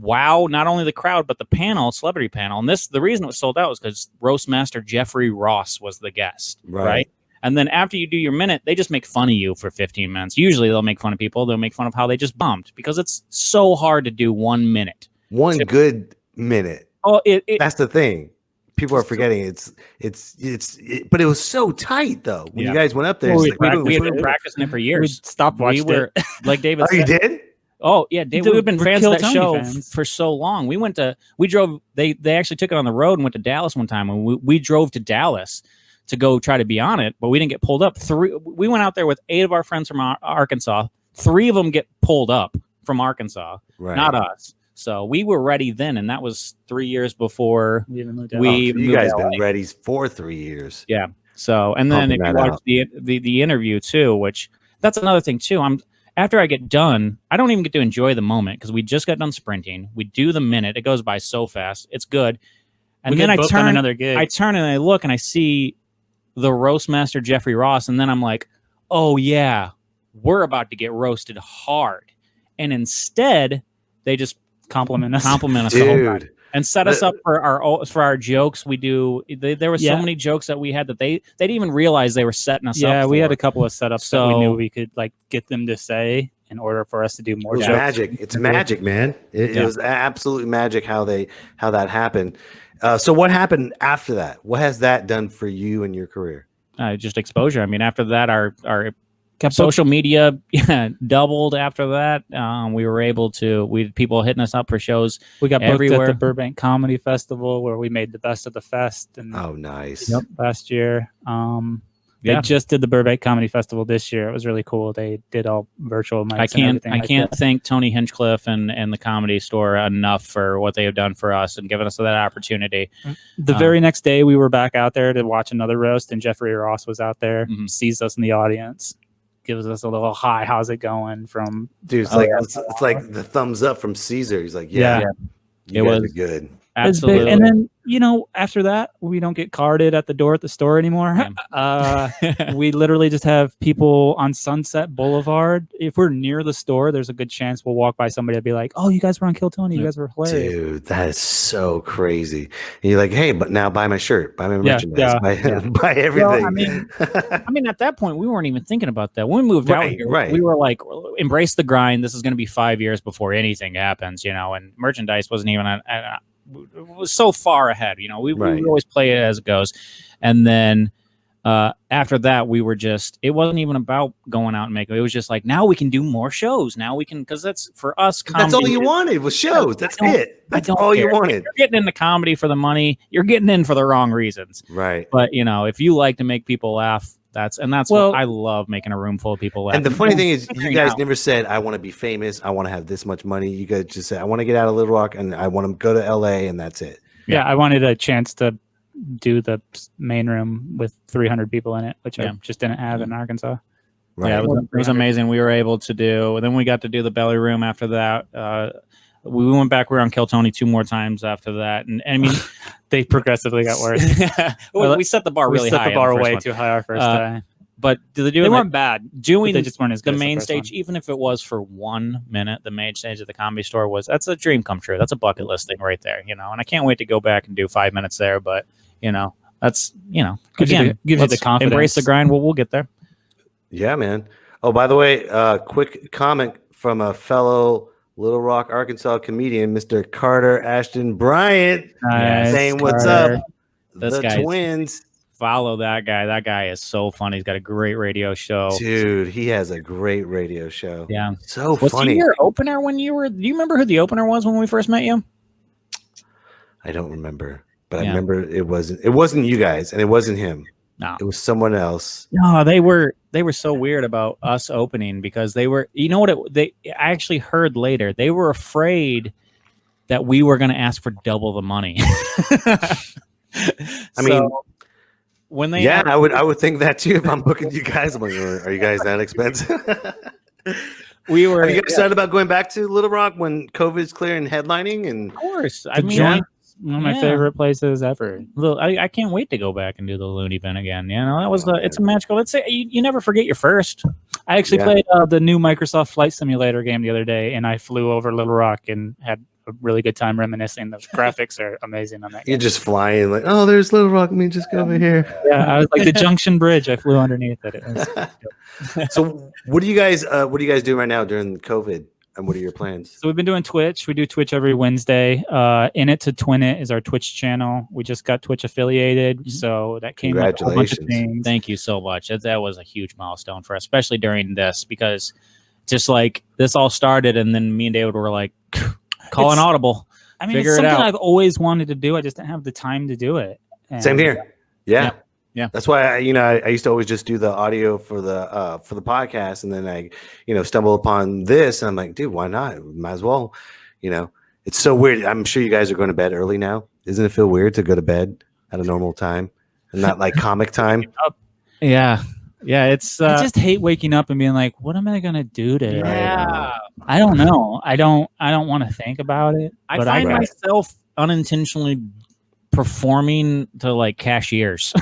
wow not only the crowd but the celebrity panel. And the reason it was sold out was because roast master Jeffrey Ross was the guest, right? And then after you do your minute, they just make fun of you for 15 minutes. Usually they'll make fun of people. They'll make fun of how they just bombed because it's so hard to do 1 minute. One good minute. Oh, That's the thing. People are forgetting but it was so tight though. When you guys went up there, Well, it's we had boom. been practicing it for years. We stopped watching were like David Oh, you said. did? Oh yeah, Dave, Dude, we've been we're fans Kill of that Tony show fans. for so long. We drove. They actually took it on the road and went to Dallas one time, and we drove to Dallas to go try to be on it, but we didn't get pulled up. We went out there with 8 of our friends from Arkansas. 3 of them get pulled up from Arkansas, not us. So we were ready then, and that was 3 years before We even moved You guys to been LA. ready for 3 years. Yeah. So, and then if Pumping you that watch out. the interview too, which that's another thing too. After I get done, I don't even get to enjoy the moment because we just got done sprinting. We do the minute; it goes by so fast. It's good. And We then get I booked on turn another gig. I turn and I look and I see the roast master Jeffrey Ross, and then I'm like, oh yeah, we're about to get roasted hard. And instead, they just compliment us. the whole time. Dude. And set us up for our jokes. We do. There were so Yeah. many jokes that we had that they didn't even realize they were setting us up. Yeah, we for. had a couple of setups that we So- knew we could like get them to say in order for us to do more It was jokes. magic. It's magic, man. It was absolutely magic how that happened. So what happened after that? What has that done for you and your career? Just exposure. I mean, after that, our social media doubled. After that, we were able to. We had people hitting us up for shows. We got booked everywhere. at the Burbank Comedy Festival where we made the best of the fest. And Oh, nice. last year. Yeah. They just did the Burbank Comedy Festival this year. It was really cool. They did all virtual mics. I can't thank Tony Hinchcliffe and the Comedy Store enough for what they have done for us and given us that opportunity. The very next day, we were back out there to watch another roast, and Jeffrey Ross was out there, sees us in the audience, gives us a little hi, how's it going? From Dude, it's like the thumbs up from Caesar. He's like, yeah. It was good. Absolutely. And then, after that, we don't get carded at the door at the store anymore. We literally just have people on Sunset Boulevard. If we're near the store, there's a good chance we'll walk by somebody and be like, oh, you guys were on Kill Tony. You guys were hilarious. Dude, that is so crazy. And you're like, hey, but now buy my shirt, buy my merchandise, buy everything. Well, I mean, at that point, we weren't even thinking about that. When we moved out here, we were like, embrace the grind. This is going to be 5 years before anything happens, and merchandise wasn't even it was so far ahead. We always play it as it goes. And then after that, we were just, it wasn't even about going out and making it. It was just like, now we can do more shows. Now we can, because that's for us. That's all you wanted was shows. That's it. That's all you wanted. You're getting into comedy for the money. You're getting in for the wrong reasons. Right. But, if you like to make people laugh, that's what I love, making a room full of people laugh. And the funny thing is, you guys never said, I want to be famous. I want to have this much money. You guys just said, I want to get out of Little Rock and I want to go to LA, and that's it. Yeah, I wanted a chance to do the main room with 300 people in it, which I just didn't have in Arkansas. Right. Yeah, it was amazing. We were able to do, and then we got to do the belly room after that. We went back. We were on Kill Tony 2 more times after that, and I mean, they progressively got worse. we set the bar really high. We set the bar way too high our first time. But they weren't bad. Doing they just weren't as good the as main first stage, one. even if it was for 1 minute, the main stage of the Comedy Store that's a dream come true. That's a bucket list thing right there, And I can't wait to go back and do 5 minutes there. But that's gives you the confidence. Embrace the grind. We'll get there. Yeah, man. Oh, by the way, quick comment from a fellow Little Rock, Arkansas comedian, Mr. Carter Ashton Bryant, saying what's up. This the twins. Follow that guy. That guy is so funny. He's got a great radio show. Dude, he has a great radio show. Yeah. So was funny. Was he your opener when you were... Do you remember who the opener was when we first met you? I don't remember. But I remember it wasn't you guys, and it wasn't him. No. It was someone else. No, they were so weird about us opening because they were... I actually heard later. They were afraid that we were going to ask for double the money. I mean... When they I would think that too if I'm booking you guys. I'm like, are you guys that expensive? We were. Are you excited about going back to Little Rock when COVID's clear and headlining? And of course, I mean, one of my favorite places ever. I can't wait to go back and do the Loony Bin again. That was it's a magical. Let's say you never forget your first. I actually played the new Microsoft Flight Simulator game the other day, and I flew over Little Rock and had a really good time reminiscing. The graphics are amazing on that game. You're just flying like, oh, there's Little Rock. Let me just go over here. Yeah, I was like the Junction Bridge. I flew underneath it. So what do you guys do right now during COVID? And what are your plans? So we've been doing Twitch. We do Twitch every Wednesday. In It to Twin It is our Twitch channel. We just got Twitch affiliated, so that came up with a bunch of things. Thank you so much. That was a huge milestone for us, especially during this, because just like this all started, and then me and David were like, call an audible. I mean, it's something I've always wanted to do. I just didn't have the time to do it. And same here. Yeah. That's why I used to always just do the audio for the podcast, and then I stumble upon this, and I'm like, dude, why not? Might as well. It's so weird. I'm sure you guys are going to bed early now. Doesn't it feel weird to go to bed at a normal time and not like comic time? Yeah. It's. I just hate waking up and being like, what am I gonna do today? Yeah. I don't know. I don't want to think about it. I find myself unintentionally performing to like cashiers.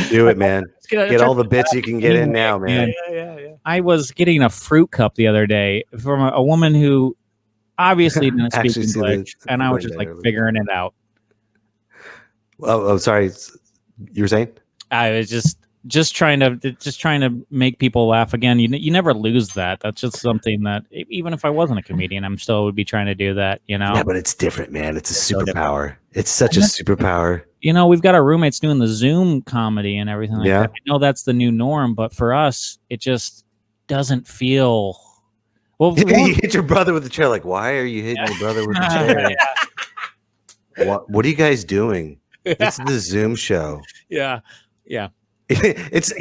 Do it, man. Get all the bits you can get in now, man. Yeah. I was getting a fruit cup the other day from a woman who obviously didn't speak English, and I was just like figuring it out. Oh, sorry. You were saying? I was just trying to make people laugh again. You never lose that. That's just something that even if I wasn't a comedian, I'm still would be trying to do that. Yeah, but it's different, man. It's a superpower. It's such a superpower. We've got our roommates doing the Zoom comedy and everything like that. I know that's the new norm, but for us, it just doesn't feel. Well, you hit your brother with the chair. Like, why are you hitting your brother with the chair? What are you guys doing? It's the Zoom show. Yeah. It's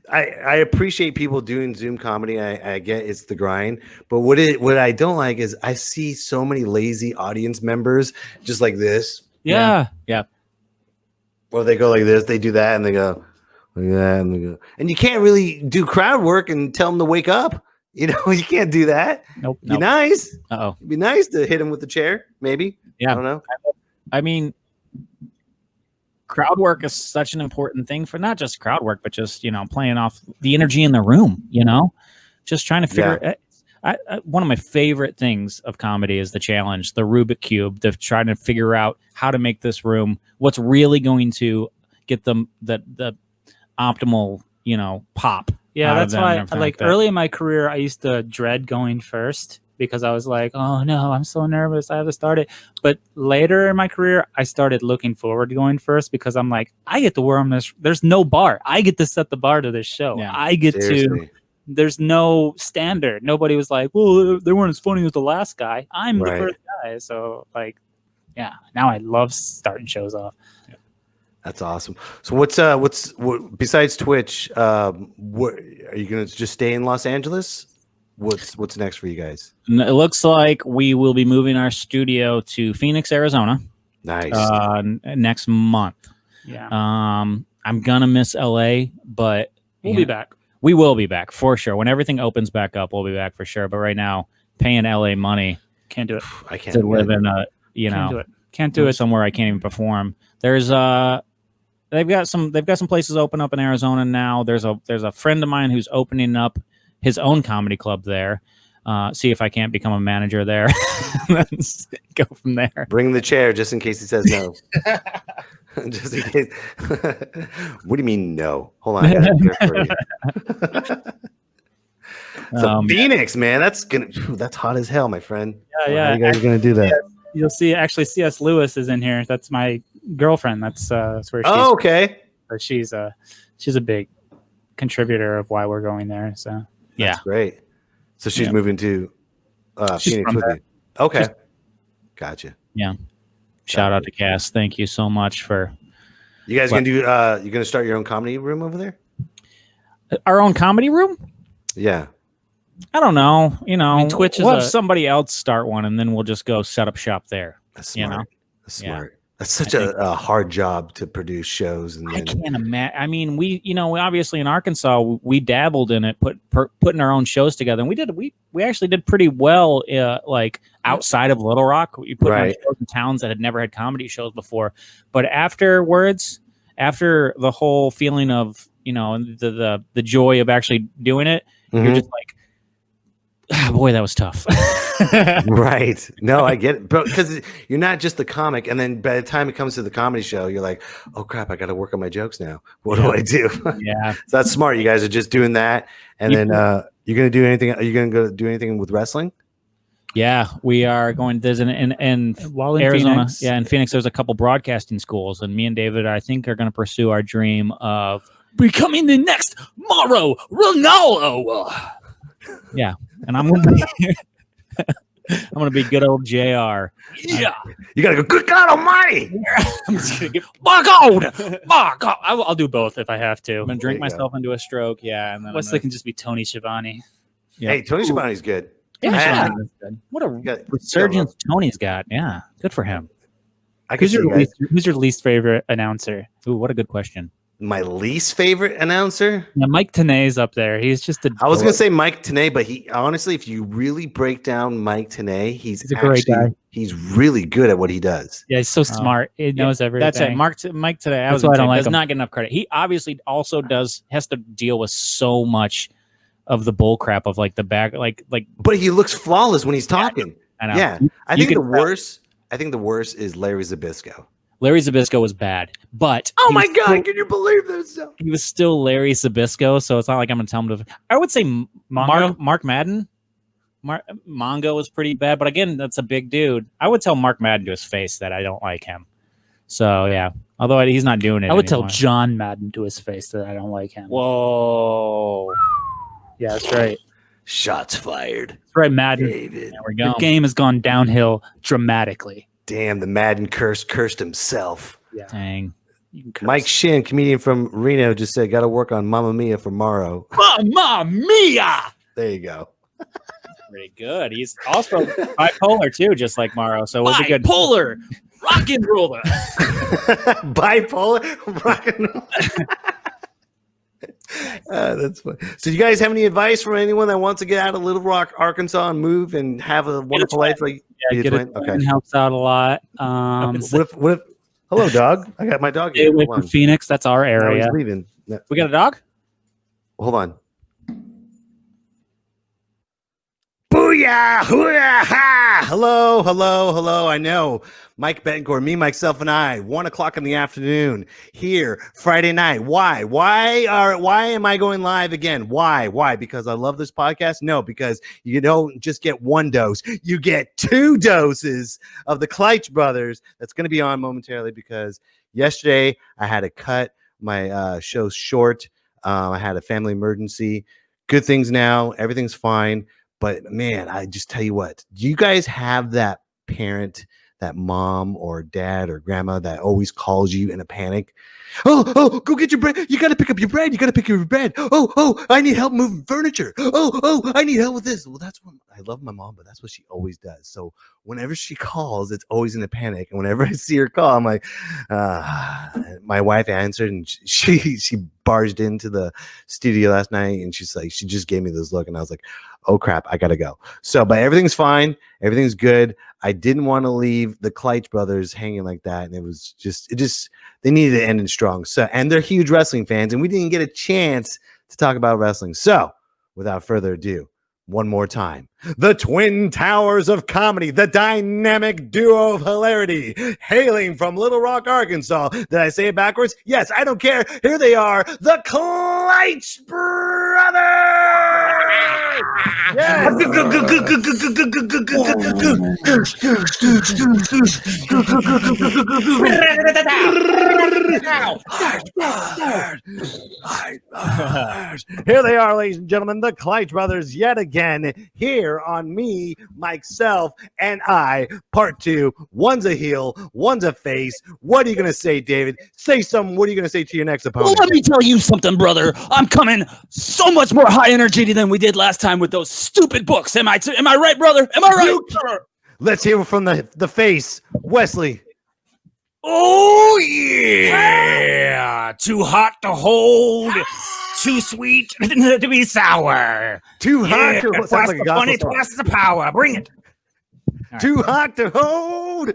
I appreciate people doing Zoom comedy. I get it's the grind, but what I don't like is I see so many lazy audience members just like this. Yeah. Or they go like this, they do that, and they go like that, and they go, and you can't really do crowd work and tell them to wake up. You can't do that. Nope. Be nice. It'd be nice to hit him with the chair, maybe. Yeah. I don't know. I mean, crowd work is such an important thing for not just crowd work, but just playing off the energy in the room. Just trying to figure. One of my favorite things of comedy is the challenge, the Rubik Cube, the trying to figure out how to make this room what's really going to get them the optimal pop. Yeah, that's why. Like early in my career, I used to dread going first because I was like, "Oh no, I'm so nervous. I have to start it." But later in my career, I started looking forward to going first because I'm like, I get to worm this. There's no bar. I get to set the bar to this show. Yeah, I get to. There's no standard. Nobody was like, "Well, they weren't as funny as the last guy." I'm the first guy, so like, yeah. Now I love starting shows off. Yeah. That's awesome. So what besides Twitch? What are you gonna just stay in Los Angeles? What's next for you guys? It looks like we will be moving our studio to Phoenix, Arizona. Nice. Next month. Yeah. I'm gonna miss LA, but we'll be back. We will be back for sure. When everything opens back up, we'll be back for sure. But right now, paying LA money, can't do it. I can't to live in a can't do it somewhere I can't even perform. There's they've got some places open up in Arizona now. There's a friend of mine who's opening up his own comedy club there. See if I can't become a manager there. Let's go from there. Bring the chair just in case he says no. Just in case. What do you mean no? Hold on, I got it for you. So Phoenix, man, that's hot as hell, my friend. Yeah. How you guys are gonna do that? You'll see. Actually, C.S. Lewis is in here. That's my girlfriend. That's where she's. Oh, okay. But she's a big contributor of why we're going there. So that's great. So she's moving to Phoenix with you. Okay, gotcha. Yeah. Shout out to Cass. Thank you so much for. You guys gonna do? You gonna start your own comedy room over there? Our own comedy room? Yeah. I don't know. I mean, Twitch is we'll have somebody else start one, and then we'll just go set up shop there. That's smart. That's smart. Yeah. That's such a hard job to produce shows. And I can't imagine. I mean, we obviously in Arkansas we dabbled in it, putting our own shows together, and we actually did pretty well. Like outside of Little Rock, we put on shows in towns that had never had comedy shows before. But afterwards, after the whole feeling of the joy of actually doing it, you're just like, boy, that was tough. Right. No, I get it. But because you're not just the comic, and then by the time it comes to the comedy show, you're like, oh crap, I got to work on my jokes now. What do I do? Yeah. So that's smart. You guys are just doing that. And then you're going to do anything. Are you going to go do anything with wrestling? Yeah, we are going. There's in Arizona. Phoenix. Yeah, in Phoenix, there's a couple broadcasting schools, and me and David, I think, are going to pursue our dream of becoming the next Mauro Ronaldo. Yeah, and I'm gonna be good old JR. Yeah, you gotta go. Good God Almighty! I'm just gonna get God. I'll do both if I have to. I'm gonna drink myself into a stroke. Yeah, and then Wesley can just be Tony Schiavone. Yeah. Hey, Tony Schiavone's good. Yeah, good. What a resurgence Tony's got. Yeah, good for him. Who's your least favorite announcer? Ooh, what a good question. My least favorite announcer? Yeah, Mike Tenay's up there. He's just I was gonna say Mike Tenay, but he honestly, if you really break down Mike Tenay, he's a great guy. He's really good at what he does. Yeah, he's so smart. He knows everything. That's it. Mike Tenay. That's why I don't like does him. Not get enough credit. He obviously also has to deal with so much of the bull crap of like the back, like. But he looks flawless when he's talking. I know. Yeah, I think the worst is Larry Zbyszko. Larry Zbyszko was bad, but oh my God, can you believe this? He was still Larry Zbyszko, so it's not like I'm gonna tell him to. I would say Mark Madden. Mongo was pretty bad, but again, that's a big dude. I would tell Mark Madden to his face that I don't like him. So yeah, although he's not doing it. I would tell John Madden to his face that I don't like him. Whoa. Yeah, that's right. Shots fired. That's right, Madden. David. There we go. The game has gone downhill dramatically. Damn, the Madden cursed himself. Yeah. Dang. Mike Shin, comedian from Reno, just said, got to work on Mamma Mia for Morrow. Mamma Mia! There you go. Pretty good. He's also bipolar too, just like Morrow. So we'll be good. Bipolar, rock and roller. Bipolar, rock and roll. That's funny. So, you guys have any advice for anyone that wants to get out of Little Rock, Arkansas, and move and have a wonderful life? Like, Get it. Okay, helps out a lot. What if? Hello, dog. I got my dog. Stay away from Phoenix. That's our area. He's leaving. No. We got a dog? Hold on. Booyah! Hooyah! Ha! Hello. I know. Mike Betancourt, me, myself, and I. 1 o'clock in the afternoon here, Friday night. Why? Why am I going live again? Why? Because I love this podcast? No, because you don't just get one dose. You get 2 doses of the Kleitch Brothers. That's going to be on momentarily because yesterday I had to cut my show short. I had a family emergency. Good things now. Everything's fine. But man, I just tell you what, do you guys have that parent, that mom or dad or grandma that always calls you in a panic? Oh, go get your bread. You got to pick up your bread. You got to pick your bread. Oh, I need help moving furniture. Oh, I need help with this. Well, that's what I love my mom, but that's what she always does. So whenever she calls, it's always in a panic. And whenever I see her call, I'm like, my wife answered and she barged into the studio last night and she's like, she just gave me this look and I was like, oh crap, I gotta go. So, but everything's fine. Everything's good. I didn't want to leave the Kleitch Brothers hanging like that. And it just, they needed to end it strong. So, and they're huge wrestling fans and we didn't get a chance to talk about wrestling. So without further ado, one more time, the Twin Towers of Comedy, the Dynamic Duo of Hilarity, hailing from Little Rock, Arkansas. Did I say it backwards? Yes, I don't care. Here they are, the Kleitch Brothers. Yes. Here they are, ladies and gentlemen, the Kleitch Brothers yet again here on Me, Myself, and I, part 2. One's a heel, one's a face. What are you going to say, David? Say something. What are you going to say to your next opponent? Well, let me tell you something, brother. I'm coming so much more high energy than we did last time with those stupid books. Am I right, brother? Am I right? Let's hear from the face, Wesley. Oh, yeah. Too hot to hold. Too sweet to be sour. Too hot to hold. Twice the funny, twice the power. Bring it. Too hot to hold.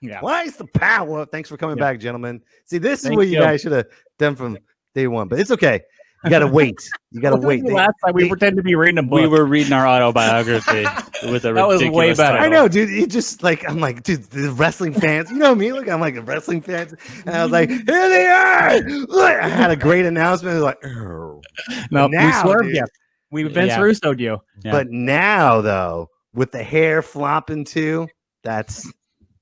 Yeah. Twice the power. Thanks for coming back, gentlemen. See, this is Thank what you you. guys should have done from day one, but it's okay. You got to wait. You got to wait. Last time we pretended to be reading a book. We were reading our autobiography with a That was ridiculous way better. title. I know, dude. You just like, I'm like, dude, the wrestling fans, you know me? Look, I'm like a wrestling fans. And I was like, here they are. Look, I had a great announcement. It was like, oh. No, Now, we swerved dude. you. We Vince Russo'd you. Yeah. But now, though, with the hair flopping too, that's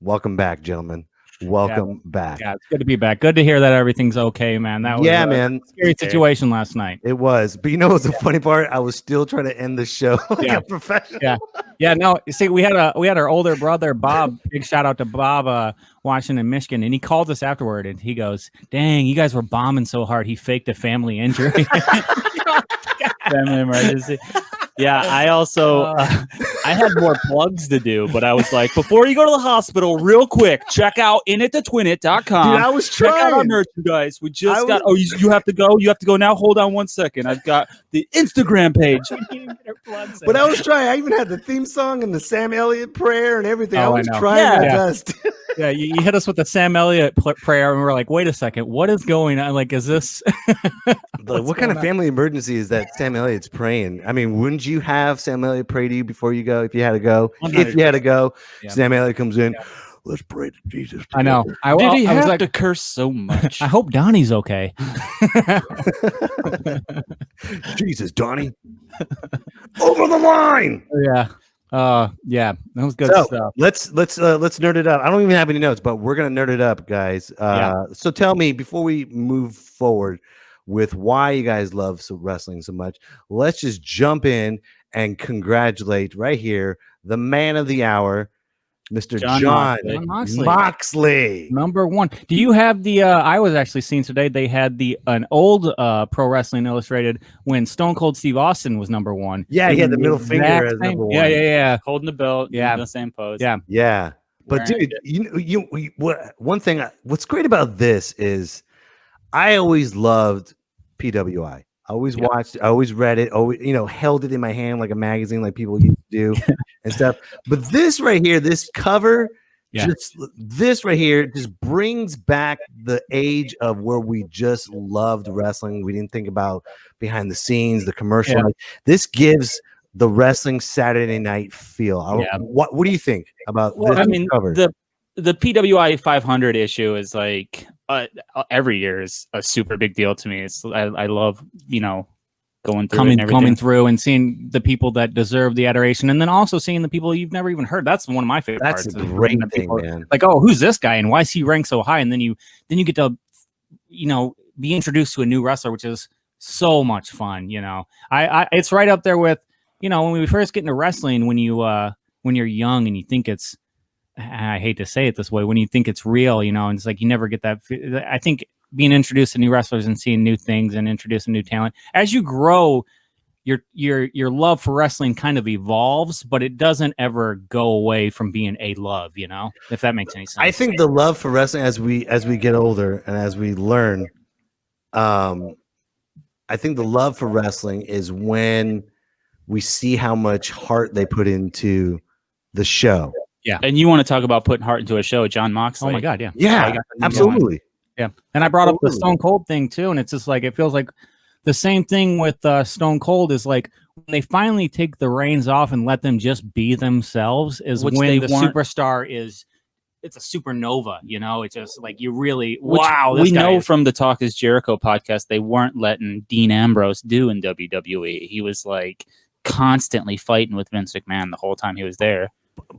welcome back, gentlemen. Welcome back. Yeah, it's good to be back. Good to hear that everything's okay, man. That was man. a scary situation last night. It was. But you know what's the funny part? I was still trying to end the show like a professional. Yeah. No, you see, we had our older brother, Bob. Big shout out to Bob, watching in Michigan, and he called us afterward, and he goes, "Dang, you guys were bombing so hard, he faked a family injury." Family emergency. Yeah, I also I had more plugs to do, but I was like, before you go to the hospital, real quick, check out initthotwinit.com. Dude, I was check out our trying. merchandise. We just got. Oh, you have to go. You have to go now. Hold on 1 second. I've got the Instagram page. But I was trying. I even had the theme song and the Sam Elliott prayer and everything. I Oh, I was know. trying my Yeah. best. Yeah, you hit us with the Sam Elliott prayer, and we're like, wait a second, what is going on? Like, is this? But what kind of family emergency is that Sam Elliott's praying? I mean, wouldn't you have Sam Elliott pray to you before you go? If you had to go, Yeah. Sam Elliott comes in. Let's pray to Jesus. I know. I was like, to curse so much? I hope Donnie's okay. Jesus, Donnie. Over the line. Yeah. Yeah, that was good So stuff. let's nerd it up. I don't even have any notes, but we're gonna nerd it up, guys. So tell me before we move forward with why you guys love wrestling so much. Let's just jump in and congratulate right here the man of the hour, Mr. John John Moxley. Moxley. Number 1. Do you have the I was actually seeing today they had an old Pro Wrestling Illustrated when Stone Cold Steve Austin was number 1. Yeah, he had the middle finger as number 1. Yeah. Holding the belt, Yeah. in the same pose. Yeah. But dude, what's great about this is I always loved PWI. I always watched, I always read it, always, held it in my hand like a magazine, like people used to do and stuff. But this right here, this cover, this right here just brings back the age of where we just loved wrestling. We didn't think about behind the scenes, the commercial. Yeah. Like, this gives the wrestling Saturday night feel. What do you think about this cover? The PWI 500 issue is like every year is a super big deal to me. I love going through coming through and seeing the people that deserve the adoration, and then also seeing the people you've never even heard. That's one of my favorite parts. That's a great thing, man. Like, oh, who's this guy and why is he ranked so high? And then you get to be introduced to a new wrestler, which is so much fun. I it's right up there with when we first get into wrestling, when you're young and you think it's, I hate to say it this way, when you think it's real, and it's like you never get that. I think being introduced to new wrestlers and seeing new things and introducing new talent, as you grow, your love for wrestling kind of evolves, but it doesn't ever go away from being a love, if that makes any sense. I think the love for wrestling as we get older and as we learn, I think the love for wrestling is when we see how much heart they put into the show. Yeah. And you want to talk about putting heart into a show, John Moxley. Oh my God, yeah. Yeah, absolutely. Yeah. And I brought up the Stone Cold thing too, and it's just like, it feels like the same thing with Stone Cold is like when they finally take the reins off and let them just be themselves is when the superstar it's a supernova, it's just like you really, wow. We know from the Talk is Jericho podcast, they weren't letting Dean Ambrose do in WWE. He was like constantly fighting with Vince McMahon the whole time he was there.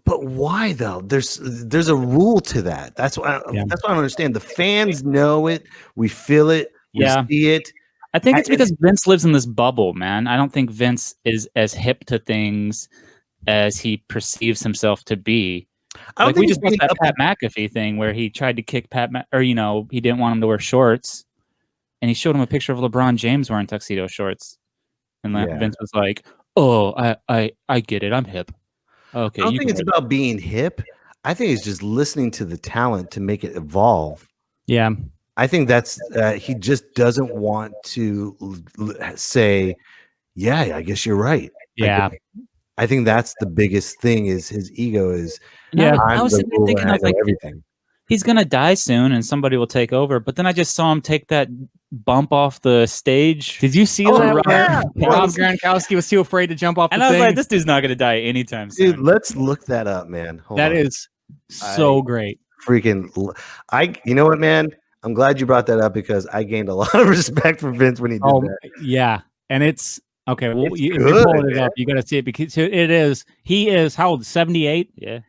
But why though? There's a rule to that. That's why I don't understand. The fans know it. We feel it. We see it. I think it's because Vince lives in this bubble, man. I don't think Vince is as hip to things as he perceives himself to be. Like we just watched that Pat McAfee thing where he tried to kick he didn't want him to wear shorts, and he showed him a picture of LeBron James wearing tuxedo shorts, and Vince was like, "Oh, I get it. I'm hip." Okay, I don't think it's about being hip. I think it's just listening to the talent to make it evolve. Yeah. I think that's he just doesn't want to say, yeah, I guess you're right. Yeah. I think that's the biggest thing is his ego is I was thinking like everything. He's gonna die soon and somebody will take over. But then I just saw him take that bump off the stage. Did you see that? Rob Gronkowski was too afraid to jump off the thing. And I was like, this dude's not gonna die anytime soon. Dude, let's look that up, man. That is so great. Freaking you know what, man? I'm glad you brought that up because I gained a lot of respect for Vince when he did that. Yeah. And it's okay. Well, if you're pulling it up, you got to see it because he is how old? 78. Yeah.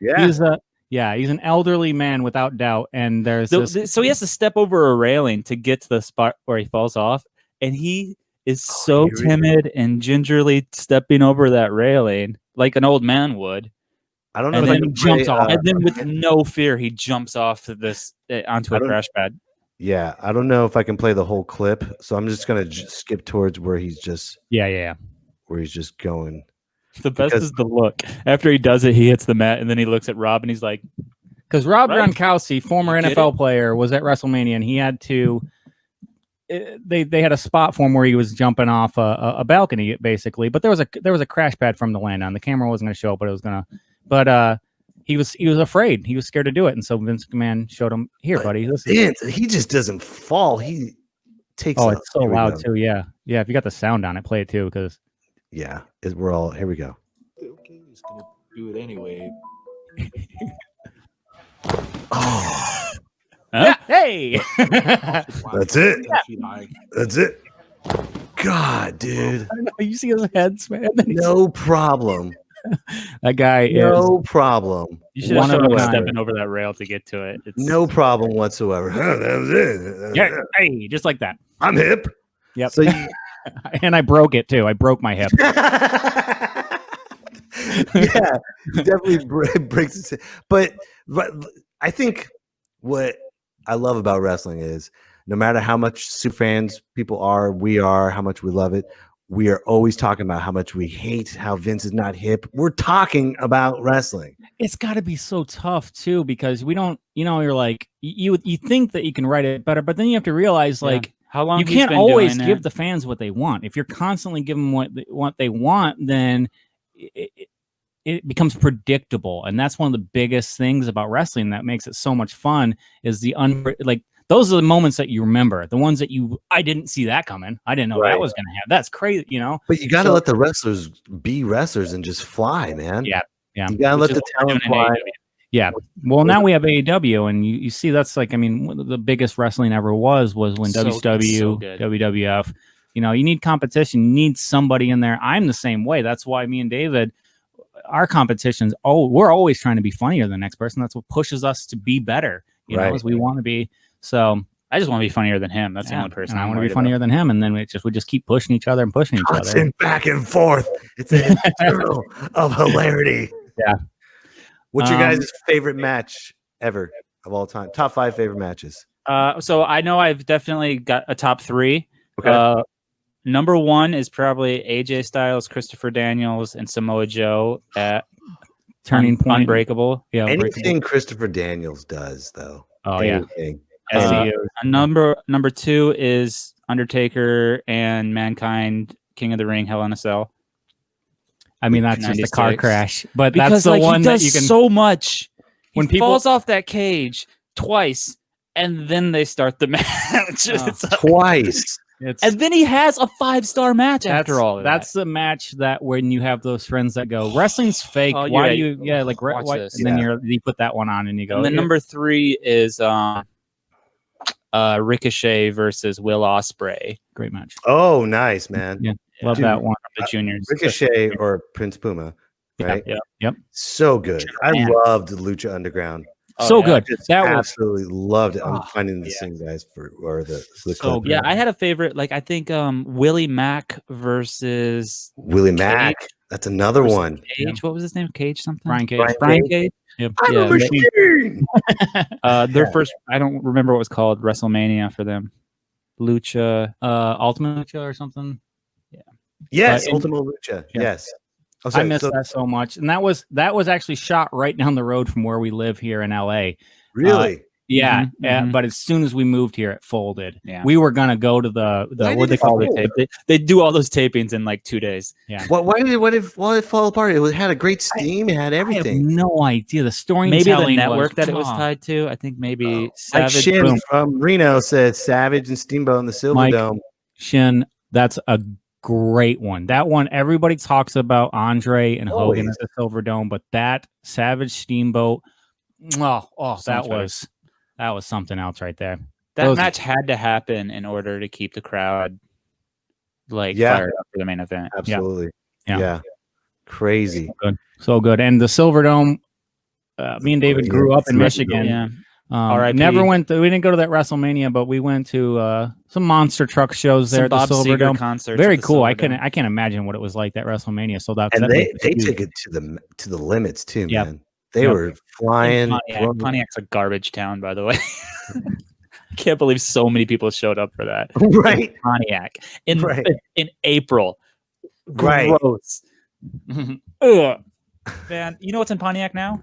He's an elderly man without doubt. And so he has to step over a railing to get to the spot where he falls off, and he is so timid and gingerly stepping over that railing like an old man would. I don't know. And if then he jumps off, and then with no fear, he jumps off this onto a crash pad. Yeah, I don't know if I can play the whole clip, so I'm just gonna skip towards where he's just where he's just going. The best is the look after he does it. He hits the mat, and then he looks at Rob, and he's like, "Because Rob Gronkowski, former NFL player, was at WrestleMania, and he had to. They had a spot for him where he was jumping off a balcony, basically. But there was a crash pad from the land on. The camera wasn't going to show, but it was gonna. But he was afraid. He was scared to do it, and so Vince McMahon showed him, "Here, buddy." He just doesn't fall. He takes. Oh, it's so loud too. Yeah. If you got the sound on it, play it too, because. Yeah, we're all here. We go. Okay, he's gonna do it anyway. Oh, hey! That's it. That's it. God, dude. I know, you see his head, man. No problem. That guy no problem. You should have shown him stepping over that rail to get to it. No problem whatsoever. That was it. Yeah, hey, just like that. I'm hip. Yep. So and I broke it too. I broke my hip. Yeah, definitely breaks it. But I think what I love about wrestling is no matter how much super fans people are, how much we love it, we are always talking about how much we hate how Vince is not hip. We're talking about wrestling. It's got to be so tough too, because we don't, you're like, you think that you can write it better, but then you have to realize like how long you he's can't been always doing give it. the fans what they want. If you're constantly giving what they want, then it becomes predictable. And that's one of the biggest things about wrestling that makes it so much fun is those are the moments that you remember, the ones that I didn't see that coming. I didn't know that was going to happen. That's crazy, But you got to let the wrestlers be wrestlers and just fly, man. Yeah. You got to let the talent fly. Yeah. Well, now we have AEW, and you see that's like, I mean, one of the biggest wrestling ever was when WCW, WWF. You need competition. You need somebody in there. I'm the same way. That's why me and David, our competitions, we're always trying to be funnier than the next person. That's what pushes us to be better, as we want to be. So I just want to be funnier than him. That's the only person I want to be funnier than him. And then we just keep pushing each other and pushing each other. Back and forth. It's an eternal of hilarity. Yeah. What's your guys' favorite match ever of all time? Top 5 favorite matches. So I know I've definitely got a top 3. Okay. Number 1 is probably AJ Styles, Christopher Daniels, and Samoa Joe at Turning Point. Unbreakable. Yeah. Anything Christopher Daniels does, though. Oh, anything. Number 2 is Undertaker and Mankind, King of the Ring, Hell in a Cell. I mean, that's just a car crash, but because that's the one he does that you can so much. When He people falls off that cage twice, and then they start the match. Twice. And then he has a 5-star match after all of that's the match that when you have those friends that go, wrestling's fake. Oh, why yeah, do you watch why, this. and then you put that one on and you go. And then number 3 is Ricochet versus Will Ospreay. Great match. Oh, nice, man. Yeah. Love that one. The juniors. Ricochet or Prince Puma, right? Yep. So good. I loved Lucha Underground. Good. That absolutely loved it. I'm finding the same guys the clip. Yeah, I had a favorite. Like I think Willie Mack versus Willie Mack. That's another one. Cage. What was his name? Cage something. Brian Cage. Brian Cage. Yep. I'm a machine. Their first. I don't remember what it was called. WrestleMania for them. Lucha. Ultimate Lucha or something. Yes, Ultimate Lucha. Yeah. Yes. I miss that so much. And that was actually shot right down the road from where we live here in LA. Really? Yeah. Mm-hmm. But as soon as we moved here, it folded. Yeah. We were gonna go to the what they call it. They do all those tapings in like 2 days. Yeah. Why did it fall apart? It had a great steam. It had everything. I have no idea. The Maybe storytelling. the network that it was tied to. I think maybe Like Savage. Shin from Reno said Savage and Steamboat in the Silver Dome. Shin, that's a great one. That one, everybody talks about Andre and Hogan at the Silver Dome, but that Savage Steamboat, that was something else right there. That match had to happen in order to keep the crowd fired up for the main event. Absolutely. Yeah. Crazy. So good. And the Silver Dome, me and David grew up in Michigan. Yeah. We didn't go to that WrestleMania, but we went to some monster truck shows there at the Silver Dome. Very cool. I can't imagine what it was like that WrestleMania. So they took it to the limits too, man. They were flying. Pontiac's a garbage town, by the way. I can't believe so many people showed up for that. Right. Pontiac in April. Right. Gross. Ugh. Man, you know what's in Pontiac now?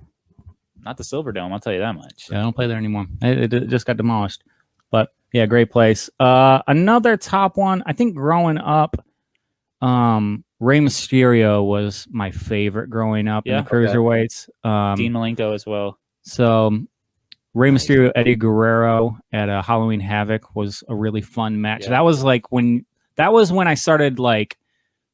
Not the Silver Dome, I'll tell you that much. Yeah, I don't play there anymore. It just got demolished. But yeah, great place. Another top one, I think growing up, Rey Mysterio was my favorite growing up in the cruiserweights. Dean Malenko as well. So Rey Mysterio, Eddie Guerrero at Halloween Havoc was a really fun match. Yeah. That was when I started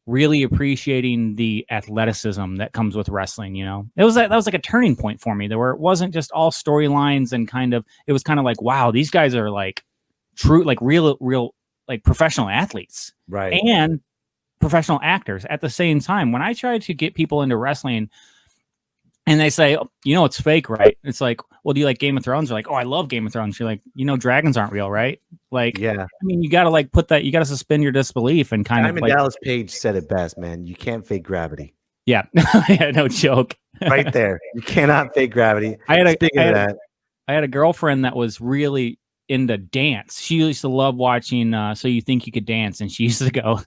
really appreciating the athleticism that comes with wrestling. That was like a turning point for me. It wasn't just all storylines and it was kind of like, wow, these guys are true, real professional athletes, right? And professional actors at the same time. When I try to get people into wrestling and they say, it's fake, right? It's like, well, do you like Game of Thrones? They're like, oh, I love Game of Thrones. You're like, dragons aren't real, right? Yeah. I mean, you got to put that, you got to suspend your disbelief and kind of Dallas Page said it best, man. You can't fake gravity. Yeah, yeah, no joke. Right there. You cannot fake gravity. Speaking of that, I had a girlfriend that was really into dance. She used to love watching So You Think You Could Dance, and she used to go,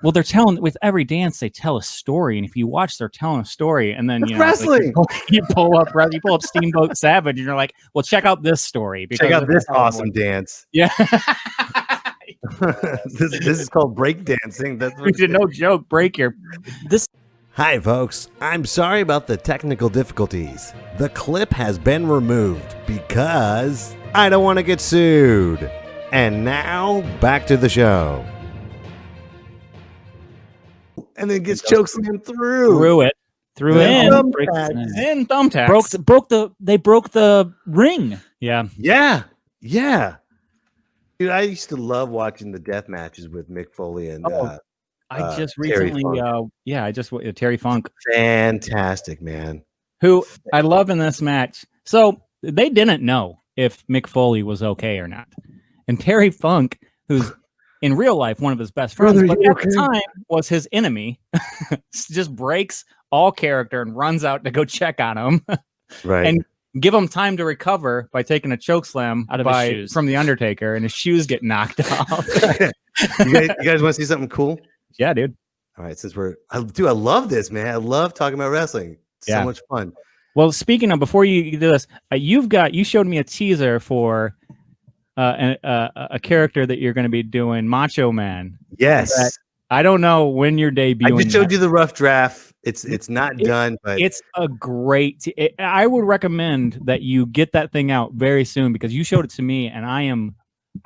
well, they're telling, with every dance they tell a story, and if you watch, they're telling a story, and then wrestling. You pull up Steamboat Savage, and you're like, well, check out this story. Check out this awesome dance. Yeah. this is called break dancing. That's what no joke. Break your this. Hi, folks. I'm sorry about the technical difficulties. The clip has been removed because I don't want to get sued. And now, back to the show. And then gets chokeslammed through it. In thumbtacks. They broke the ring. Yeah. Yeah. Dude, I used to love watching the death matches with Mick Foley and I just recently, Terry Funk. Fantastic, man. Who I love in this match. So they didn't know if Mick Foley was okay or not. And Terry Funk, who's in real life one of his best friends, but at the time was his enemy, just breaks all character and runs out to go check on him. Right. And give him time to recover by taking a chokeslam out of his shoes from the Undertaker, and his shoes get knocked off. You guys want to see something cool? Yeah, dude. All right, I love this, man. I love talking about wrestling. It's so much fun. Well, speaking of, before you do this, you showed me a teaser for a character that you're going to be doing, Macho Man. Yes. I don't know when you're debuting. I just showed you the rough draft. It's not done, but it's a great. I would recommend that you get that thing out very soon because you showed it to me, and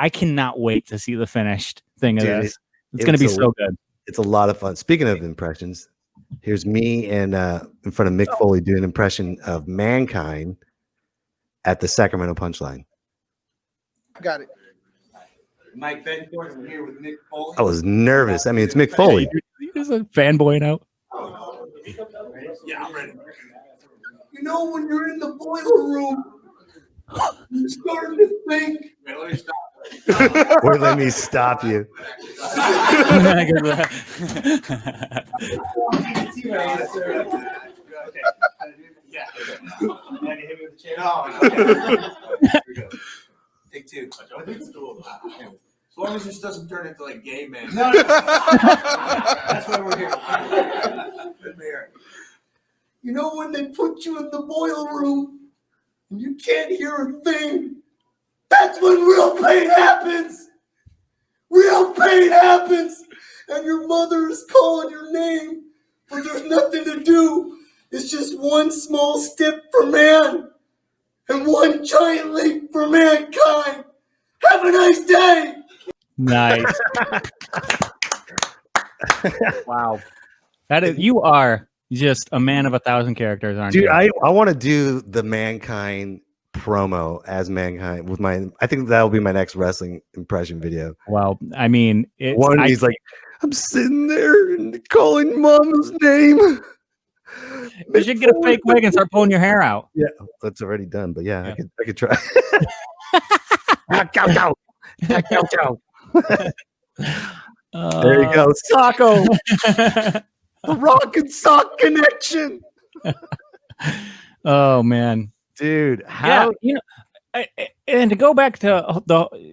I cannot wait to see the finished thing of this. It's going to be so good. It's a lot of fun. Speaking of impressions, here's me and in front of Mick Foley doing an impression of Mankind at the Sacramento Punchline. Got it. Mike Betancourt, I'm here with Mick Foley. I was nervous. I mean, it's Mick Foley. He's a fanboy now. Yeah, I'm ready. You know, when you're in the boiler room, you're starting to think. Wait, let me stop. Or let me stop you. Take two. I think it's cool. As long as this doesn't turn into like gay men. No. That's why we're here. Good mayor. You know, when they put you in the boiler room and you can't hear a thing, that's when real pain happens. Real pain happens. And your mother is calling your name, but there's nothing to do. It's just one small step for man and one giant leap for mankind. Have a nice day. Nice. Wow. That is, you are just a man of 1,000 characters, aren't you? Dude, I want to do the Mankind promo as Mankind with I think that will be my next wrestling impression video. Well, I mean, he's like, I'm sitting there and calling Mama's name. You should get a fake wig and start pulling your hair out. Yeah, that's already done, but yeah. I could try. There you go, Socko. The Rock and Sock connection. Oh man, dude, how and to go back to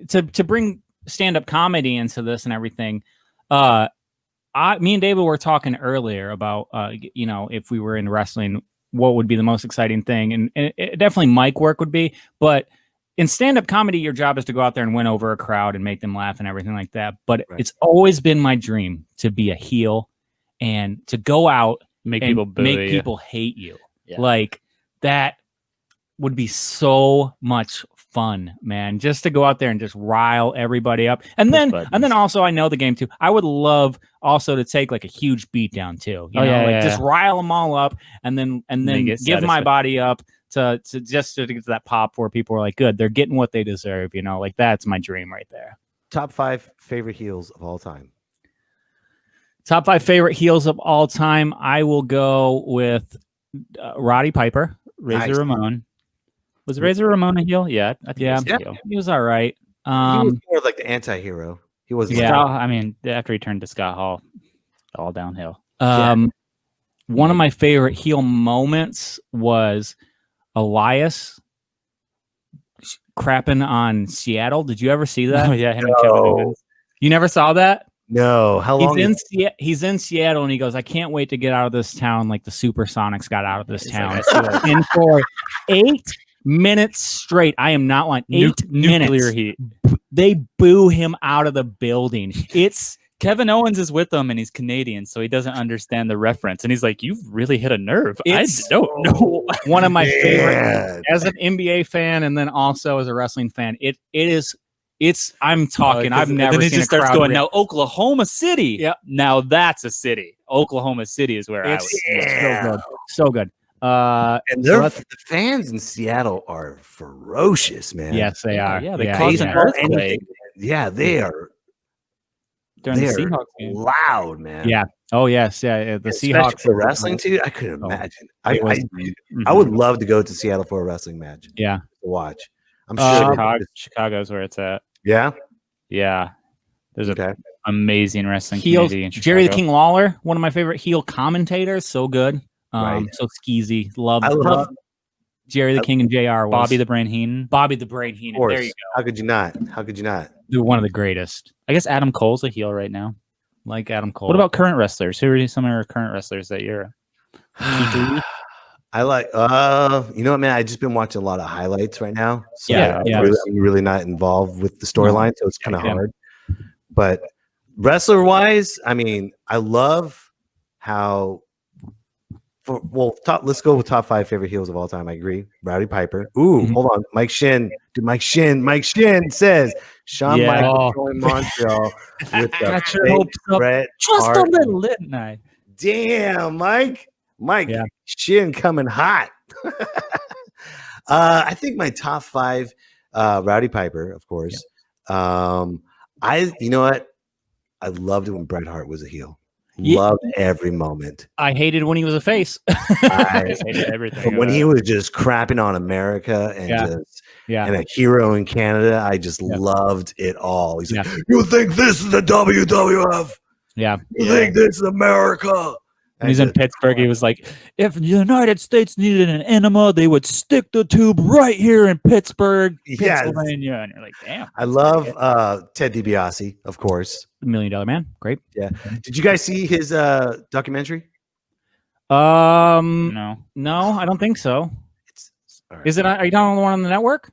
to bring stand-up comedy into this and everything. Me and David were talking earlier about if we were in wrestling, what would be the most exciting thing, and definitely mic work would be, but in stand-up comedy, your job is to go out there and win over a crowd and make them laugh and everything like that. But It's always been my dream to be a heel and to go out make and people boo make you. people hate you. Yeah. Like that would be so much fun, man. Just to go out there and just rile everybody up. And then also I know the game too. I would love also to take like a huge beat down too. Just rile them all up and then give my body up to get to that pop where people are like, good, they're getting what they deserve, like that's my dream right there. Top 5 favorite heels of all time. Top 5 favorite heels of all time. I will go with Roddy Piper, Razor Ramon. Was Razor Ramon a heel? Yeah, I think he was a heel. He was all right. He was more like the anti-hero. He was. Yeah, I mean, after he turned to Scott Hall, all downhill. One of my favorite heel moments was Elias crapping on Seattle. Did you ever see that? Oh yeah, him and Kevin Owens. You never saw that? No. How long? He's in Seattle, and he goes, "I can't wait to get out of this town like the Supersonics got out of this town." Like, And for 8 minutes straight, I am not lying. 8 minutes. Nuclear heat. They boo him out of the building. It's Kevin Owens is with them, and he's Canadian, so he doesn't understand the reference. And he's like, "You've really hit a nerve." I don't know. One of my favorite as an NBA fan, and then also as a wrestling fan. I'm talking. I've never then he seen just a crowd starts going, now Oklahoma City. Yeah. Now that's a city. Oklahoma City is where I was. So good. And the fans in Seattle are ferocious, man. Yes, they are. Yeah, they caused an earthquake. Yeah, they are. During the They're Seahawks game. loud, man. Yeah. Oh yes. Yeah. The Especially Seahawks for wrestling too. I couldn't imagine. I Mm-hmm. would love to go to Seattle for a wrestling match. Yeah. To watch. I'm sure. Chicago's where it's at. Yeah. Yeah. There's an amazing wrestling Heels, community in Chicago. Jerry the King Lawler, one of my favorite heel commentators. So good. Right. So skeezy. Love Jerry the King and JR. Bobby the Brain Heenan. Bobby the Brain Heenan. There you go. How could you not? How could you not? They're one of the greatest. I guess Adam Cole's a heel right now. Like Adam Cole. What about current wrestlers? Who are some of your current wrestlers that you're? I like you know what, man, I just been watching a lot of highlights right now. So Yeah. I'm really not involved with the storyline, so it's kind of hard. But wrestler wise, I mean, I love how let's go with top 5 favorite heels of all time. I agree. Rowdy Piper. Ooh, hold on. Mike Shin. Dude, Mike Shin says Shawn Michaels joined Montreal with the fake Bret Hart. A little, didn't I? Damn, Mike. Shin coming hot. I think my top 5, Rowdy Piper, of course. You know what? I loved it when Bret Hart was a heel. Loved every moment. I hated when he was a face. I hated everything. When he was just crapping on America and and a hero in Canada, I just loved it all. He's like, "You think this is the WWF? Yeah. You think this is America?" When he's in Pittsburgh, he was like, if the United States needed an enema, they would stick the tube right here in Pittsburgh, Pennsylvania. And you're like, damn. I love Ted DiBiase, of course. $1 Million Man. Great. Yeah. Did you guys see his documentary? No, I don't think so. Is it? Are you on the one on the network?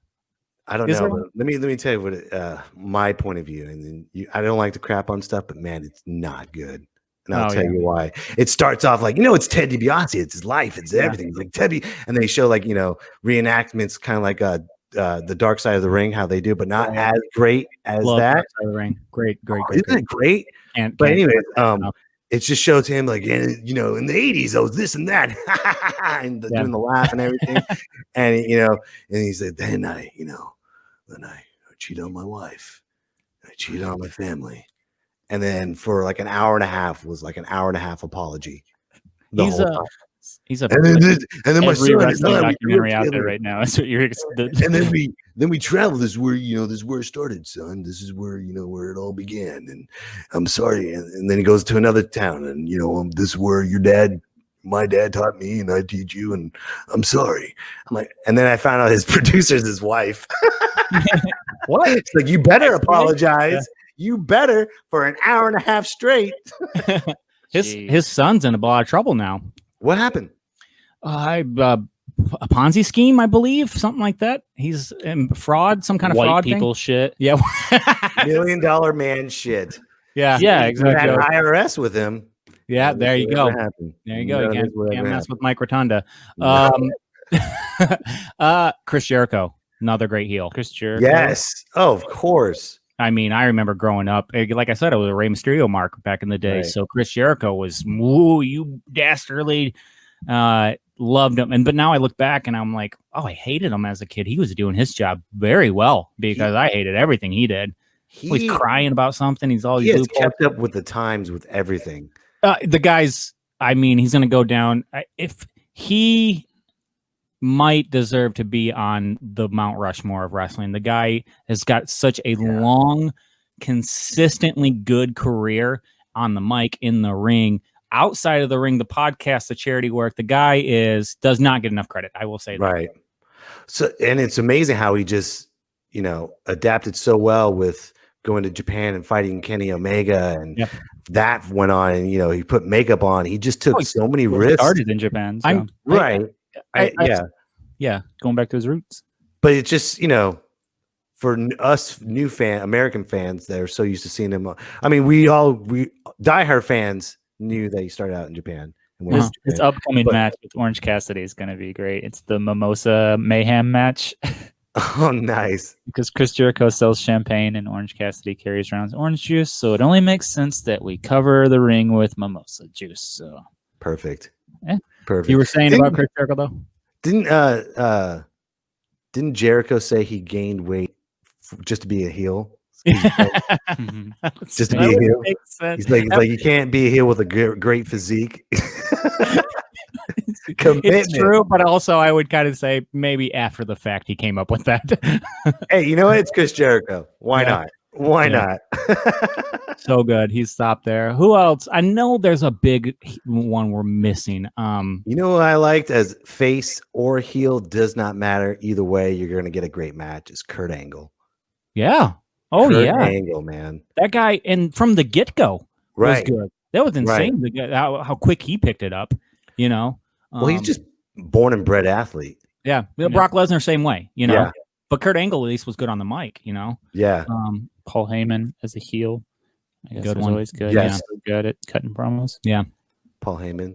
I don't know. But let me tell you what my point of view. And then I don't like to crap on stuff, but man, it's not good. And I'll tell you why. It starts off like, it's Ted DiBiase. It's his life. It's everything. It's like Teddy. And they show like, reenactments, kind of like the Dark Side of the Ring, how they do, but not as great as Love that. Dark Side of the Ring. Great. Isn't that great? But anyways, it just shows him like, in the 80s, I was this and that, and doing the laugh and everything. And, and he said, then I cheated on my wife. I cheated on my family. And then for like an hour and a half was like an hour and a half apology. He's a and then my son documentary out there right now. That's what you're. And then we traveled. This is where this is where it started, son. This is where where it all began. And I'm sorry. And then he goes to another town, and this is where my dad taught me, and I teach you. And I'm sorry. I'm like, and then I found out his producer's his wife. What? It's like, you better apologize. Yeah. You better for an hour and a half straight. His son's in a lot of trouble now. What happened? A Ponzi scheme, I believe, something like that. He's in fraud, some kind of white fraud people thing. Shit. Yeah, $1 million man shit. Yeah, exactly. Had IRS with him. Yeah, there you go. There you go. You can't mess with Mike Rotunda. Chris Jericho, another great heel. Chris Jericho. Yes. Oh, of course. I mean, I remember growing up, like I said, I was a Rey Mysterio mark back in the day. Right. So Chris Jericho was, woo, you dastardly, loved him. But now I look back and I'm like, oh, I hated him as a kid. He was doing his job very well because I hated everything he did. He's crying about something. He's always kept up with the times with everything. The guy's, I mean, he's going to go down. If he might deserve to be on the Mount Rushmore of wrestling. The guy has got such a long, consistently good career on the mic, in the ring. outside of the ring, the podcast, the charity work, the guy does not get enough credit. I will say that. Right. So, and it's amazing how he just, adapted so well with going to Japan and fighting Kenny Omega, and that went on, and he put makeup on. He just took so many risks. Started in Japan. So. Going back to his roots. But it's just, for us new American fans that are so used to seeing him. I mean, we diehard fans knew that he started out in Japan. And this upcoming match with Orange Cassidy is going to be great. It's the Mimosa Mayhem match. Oh, nice. Because Chris Jericho sells champagne and Orange Cassidy carries around orange juice. So it only makes sense that we cover the ring with mimosa juice. So perfect. Yeah. Perfect. You were saying about Chris Jericho, though? Didn't Jericho say he gained weight just to be a heel? Just to be a heel. He's like you can't be a heel with a great physique. It's true, but also I would kind of say maybe after the fact he came up with that. Hey, you know what? It's Chris Jericho. Why not? Why not? So good. He stopped there. Who else? I know there's a big one we're missing. You know what I liked as face or heel does not matter. Either way, you're going to get a great match. Is Kurt Angle. Yeah. Oh, Kurt yeah. Angle, man. That guy, and from the get-go, was good. That was insane. Right. How quick he picked it up, Well, he's just born and bred athlete. Yeah. Brock Lesnar, same way, Yeah. But Kurt Angle at least was good on the mic, Yeah. Paul Heyman as a heel. I guess Good was one. always good. Yes. Yeah, so good at cutting promos. Yeah. Paul Heyman.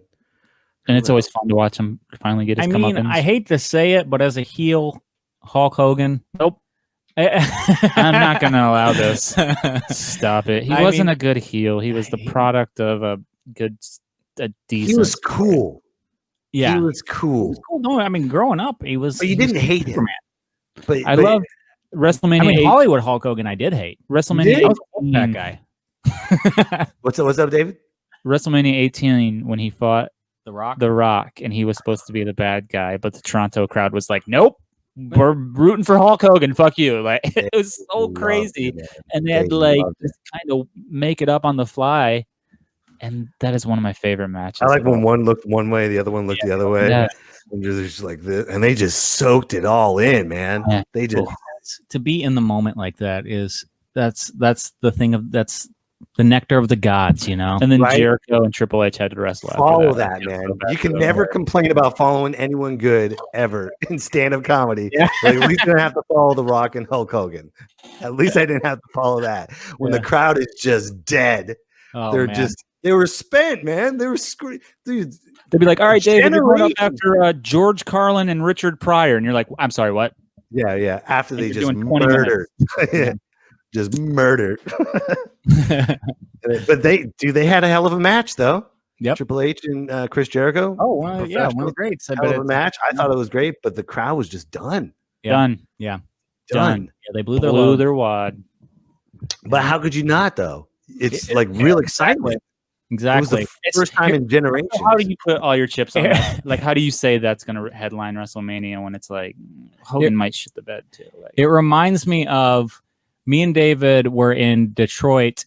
And it's always fun to watch him finally get his comeuppance. I hate to say it, but as a heel, Hulk Hogan. Nope. I'm not going to allow this. Stop it. He wasn't a good heel. He was the product of a decent. He was cool. Yeah. He was cool. No, growing up, he was. But you didn't hate him. But I love WrestleMania 8. Hollywood Hulk Hogan, I did hate. WrestleMania 8. That guy. What's up, David? WrestleMania 18 when he fought The Rock. The Rock, and he was supposed to be the bad guy, but the Toronto crowd was like, "Nope, we're rooting for Hulk Hogan. Fuck you!" Like it was so crazy, and they had to just kind of make it up on the fly. And that is one of my favorite matches. I like when one looked one way, the other one looked the other way. Yeah. And just like this, and they just soaked it all in, man. Yeah. They just to be in the moment like that that's the thing that's the nectar of the gods, And then Jericho and Triple H had to wrestle. Follow that, man. You can never complain about following anyone good ever in stand-up comedy. Yeah. Like, at least I didn't have to follow The Rock and Hulk Hogan. At least I didn't have to follow that. When the crowd is just dead, they were spent, man. They were dude. They'd be like, "All right, David, you're going up after George Carlin and Richard Pryor," and you're like, "I'm sorry, what?" Yeah. After they just murdered, just murdered. But they had a hell of a match, though. Yep. Triple H and Chris Jericho. Oh, one of the greats. Hell of a match. I thought it was great, but the crowd was just done. Yeah. Done. Yeah. Done. Yeah, they blew their wad. But how could you not, though? It's like real excitement. Exactly. It was the first time in generations. How do you put all your chips on that? Like, how do you say that's going to headline WrestleMania when it's like Hogan might shit the bed too? Like, it reminds me of me and David were in Detroit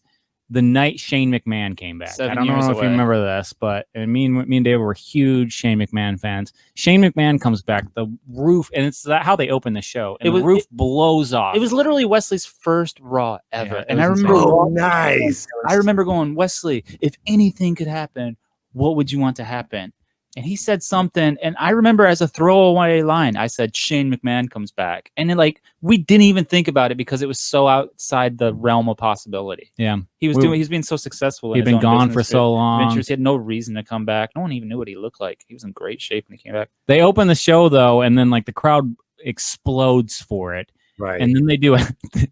the night Shane McMahon came back. I don't know if you remember this, but me and David were huge Shane McMahon fans. Shane McMahon comes back, the roof, and it's how they open the show, and the roof blows off. It was literally Wesley's first Raw ever, Yeah, and I remember, nice. I remember going, "Wesley, if anything could happen, what would you want to happen?" And he said something, and I remember as a throwaway line, I said, "Shane McMahon comes back." And then, we didn't even think about it because it was so outside the realm of possibility. Yeah. He's been so successful. He'd been gone for so long. Ventures. He had no reason to come back. No one even knew what he looked like. He was in great shape when he came back. They open the show, though, and then, the crowd explodes for it. Right. And then they do a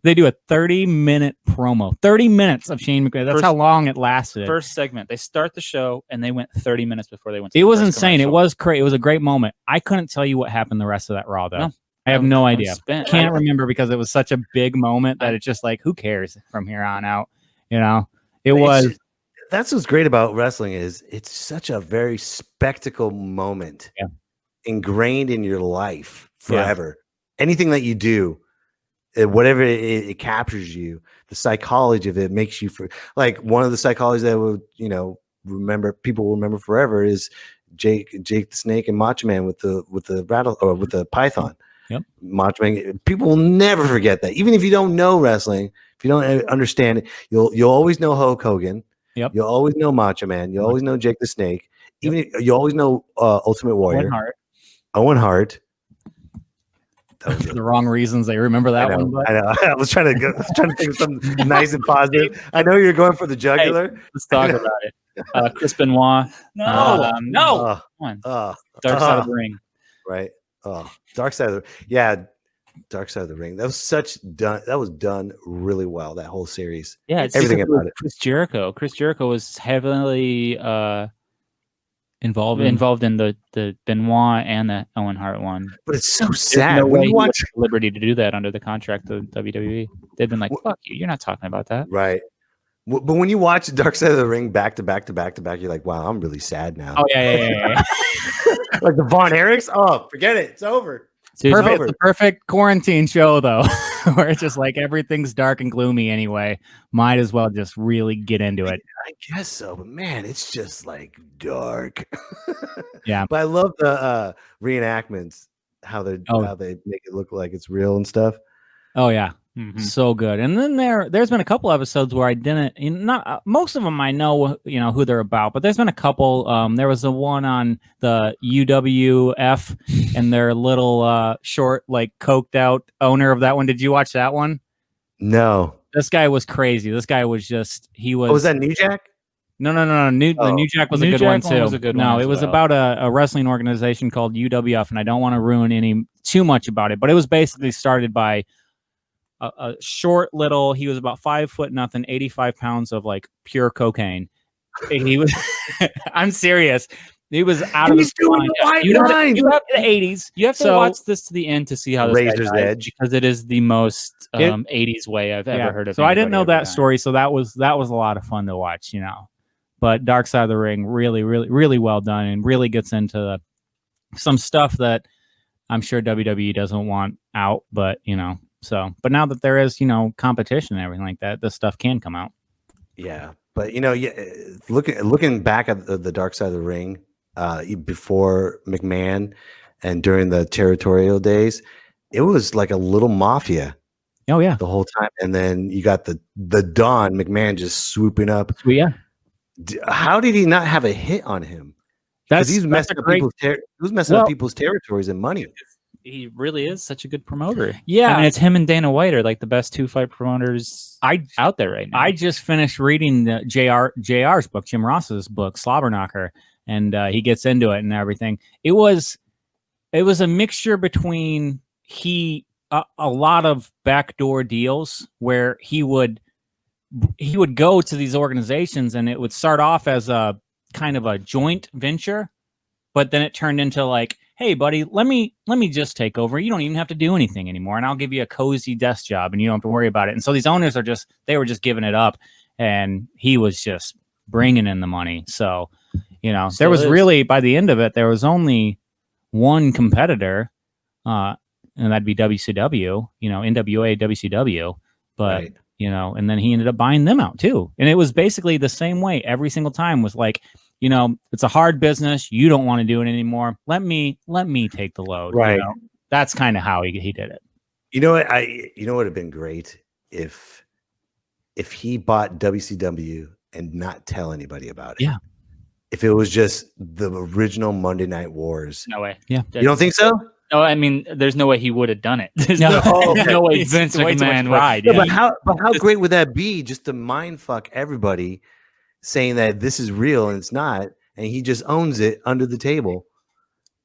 30-minute promo. 30 minutes of Shane McMahon. That's how long it lasted. First segment. They start the show and they went 30 minutes before they went to It the was first insane. commercial. It was great. It was a great moment. I couldn't tell you what happened the rest of that Raw, though. No. I have no idea. Spent. Can't remember because it was such a big moment that it's just who cares from here on out? It was. That's what's great about wrestling is it's such a very spectacle moment, ingrained in your life forever. Anything that you do, whatever it captures you, the psychology of it makes you one of the psychologies that would people remember forever is Jake the Snake and Macho Man with the python. Yep. Macho Man. People will never forget that. Even if you don't know wrestling, if you don't understand it, you'll always know Hulk Hogan. Yep. You'll always know Macho Man. You'll always know Jake the Snake. You always know Ultimate Warrior. Owen Hart. For the wrong reasons, they remember that one. But... I know. I was trying to think of something nice and positive. I know you're going for the jugular. Hey, let's talk about it. Chris Benoit. No. Come on. Dark Side of the Ring. Right. Dark Side of the Dark Side of the Ring. That was done really well. That whole series. Yeah, it's everything about it. Chris Jericho. Chris Jericho was heavily involved in the Benoit and the Owen Hart one. But it's so sad no when way you he watch had liberty to do that under the contract of WWE. They've been like, "Fuck you! You're not talking about that." Right. But when you watch Dark Side of the Ring back to back, you're like, "Wow, I'm really sad now." Oh yeah. Like the Von Erichs. Oh, forget it. It's over. It's perfect. It's the perfect quarantine show, though, where it's just like everything's dark and gloomy anyway. Might as well just really get into it. I guess so, but man, it's just like dark. Yeah, but I love the reenactments, how they make it look like it's real and stuff. Oh yeah, so good. And then there's been a couple episodes where I didn't. Not most of them I know who they're about, but there's been a couple. There was the one on the UWF and their little short, like coked out owner of that one. Did you watch that one? No. This guy was crazy. This guy was he was. Oh, was that New Jack? No. The New Jack was a good one too. No, it was about a wrestling organization called UWF, and I don't want to ruin too much about it, but it was basically started by a short little. He was about 5 foot nothing, 85 pounds of like pure cocaine. He was. I'm serious. He was out of his mind. You have the 80s. You have to watch this to the end to see how this Razor's Edge, because it is the most 80s way I've ever heard of. So I didn't know that story. So that was a lot of fun to watch. But Dark Side of the Ring, really, really, really well done, and really gets into some stuff that I'm sure WWE doesn't want out. But but now that there is competition and everything like that, this stuff can come out. Yeah, but looking back at the Dark Side of the Ring. Before McMahon and during the territorial days, it was like a little mafia. Oh yeah, the whole time, and then you got the Don McMahon just swooping up. Yeah, how did he not have a hit on him? Because he's messing up people's territories and money. He really is such a good promoter. Yeah, I mean, it's him and Dana White are like the best 2-fight promoters out there right now. I just finished reading the JR's book, Jim Ross's book, Slobberknocker. And he gets into it and everything. It was a mixture between a lot of backdoor deals where he would go to these organizations and it would start off as a kind of a joint venture, but then it turned into like, hey buddy, let me just take over. You don't even have to do anything anymore, and I'll give you a cozy desk job, and you don't have to worry about it. And so these owners they were just giving it up, and he was just bringing in the money. So. There was really, by the end of it, there was only one competitor, and that'd be WCW, NWA, WCW. But, right. And then he ended up buying them out too. And it was basically the same way every single time was like, it's a hard business. You don't want to do it anymore. Let me take the load. Right. That's kind of how he did it. You know what would have been great if he bought WCW and not tell anybody about it. Yeah. If it was just the original Monday Night Wars. No way. Yeah. You don't think so? No, I mean, there's no way he would have done it. There's no way Vince McMahon would. Yeah, but how great would that be just to mind fuck everybody saying that this is real and it's not, and he just owns it under the table.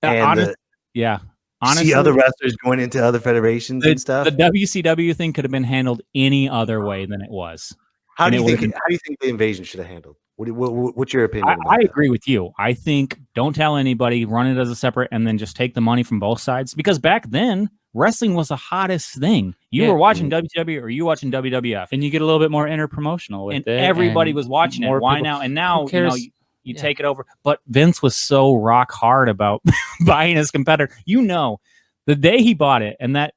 And honestly, see other wrestlers going into other federations and stuff. The WCW thing could have been handled any other way than it was. How do you think the invasion should have handled? What's your opinion? I agree with you. I think don't tell anybody, run it as a separate, and then just take the money from both sides. Because back then, wrestling was the hottest thing. You were watching WCW or you watching WWF, and you get a little bit more interpromotional with and it. Everybody was watching it. Why now? And now you take it over. But Vince was so rock hard about buying his competitor. The day he bought it, and that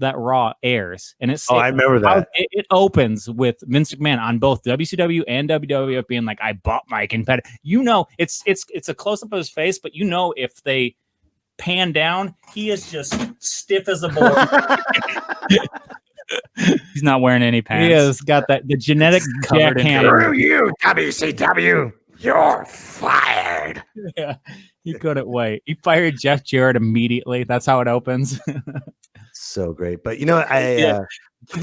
Raw airs, and it's I remember that. It opens with Vince McMahon on both WCW and WWF being like, "I bought my competitor." You know, it's a close up of his face, but you know if they pan down, he is just stiff as a board. He's not wearing any pants. He has got the genetic jackhammer. Screw you, WCW. You're fired. Yeah, he couldn't wait. He fired Jeff Jarrett immediately. That's how it opens. So great. But the